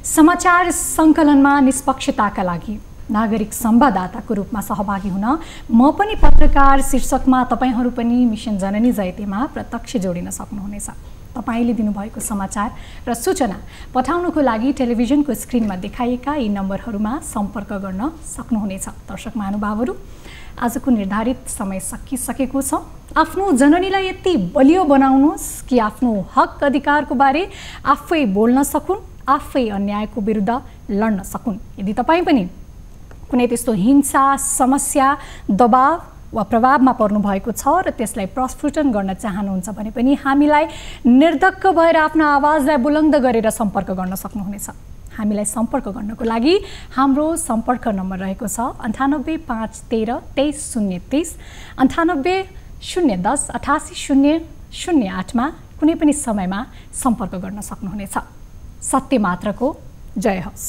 समाचार सङ्कलनमा निष्पक्षताका लागि नागरिक संवाददाताको रूपमा सहभागी हुन म पनि पत्रकार शीर्षकमा तपाईँहरू पनि मिसन जननी जयतेमा प्रत्यक्ष जोडिन सक्नुहुनेछ। तपाईँले दिनुभएको समाचार र सूचना पठाउनको लागि टेलिभिजनको स्क्रिनमा देखाइएका यी नम्बरहरूमा सम्पर्क गर्न सक्नुहुनेछ। दर्शक महानुभावहरू, आजको निर्धारित समय सकिसकेको छ। आफ्नो जननीलाई यति बलियो बनाउनुहोस् कि आफ्नो हक अधिकारको बारे आफै बोल्न सकुन्, आफै अन्यायको विरुद्ध लड्न सकुन्। यदि तपाईँ पनि कुनै त्यस्तो हिंसा, समस्या, दबाव वा प्रभावमा पर्नु भएको छ र त्यसलाई प्रस्फुटन गर्न चाहनुहुन्छ भने पनि हामीलाई निर्धक्क भएर आफ्नो आवाजलाई बुलन्द गरेर सम्पर्क गर्न सक्नुहुनेछ। हामीलाई सम्पर्क गर्नको लागि हाम्रो सम्पर्क नम्बर रहेको छ 98 513 23 030, 98 010 88 008 मा कुनै पनि समयमा सम्पर्क गर्न सक्नुहुनेछ। सत्य मात्रको जय होस्।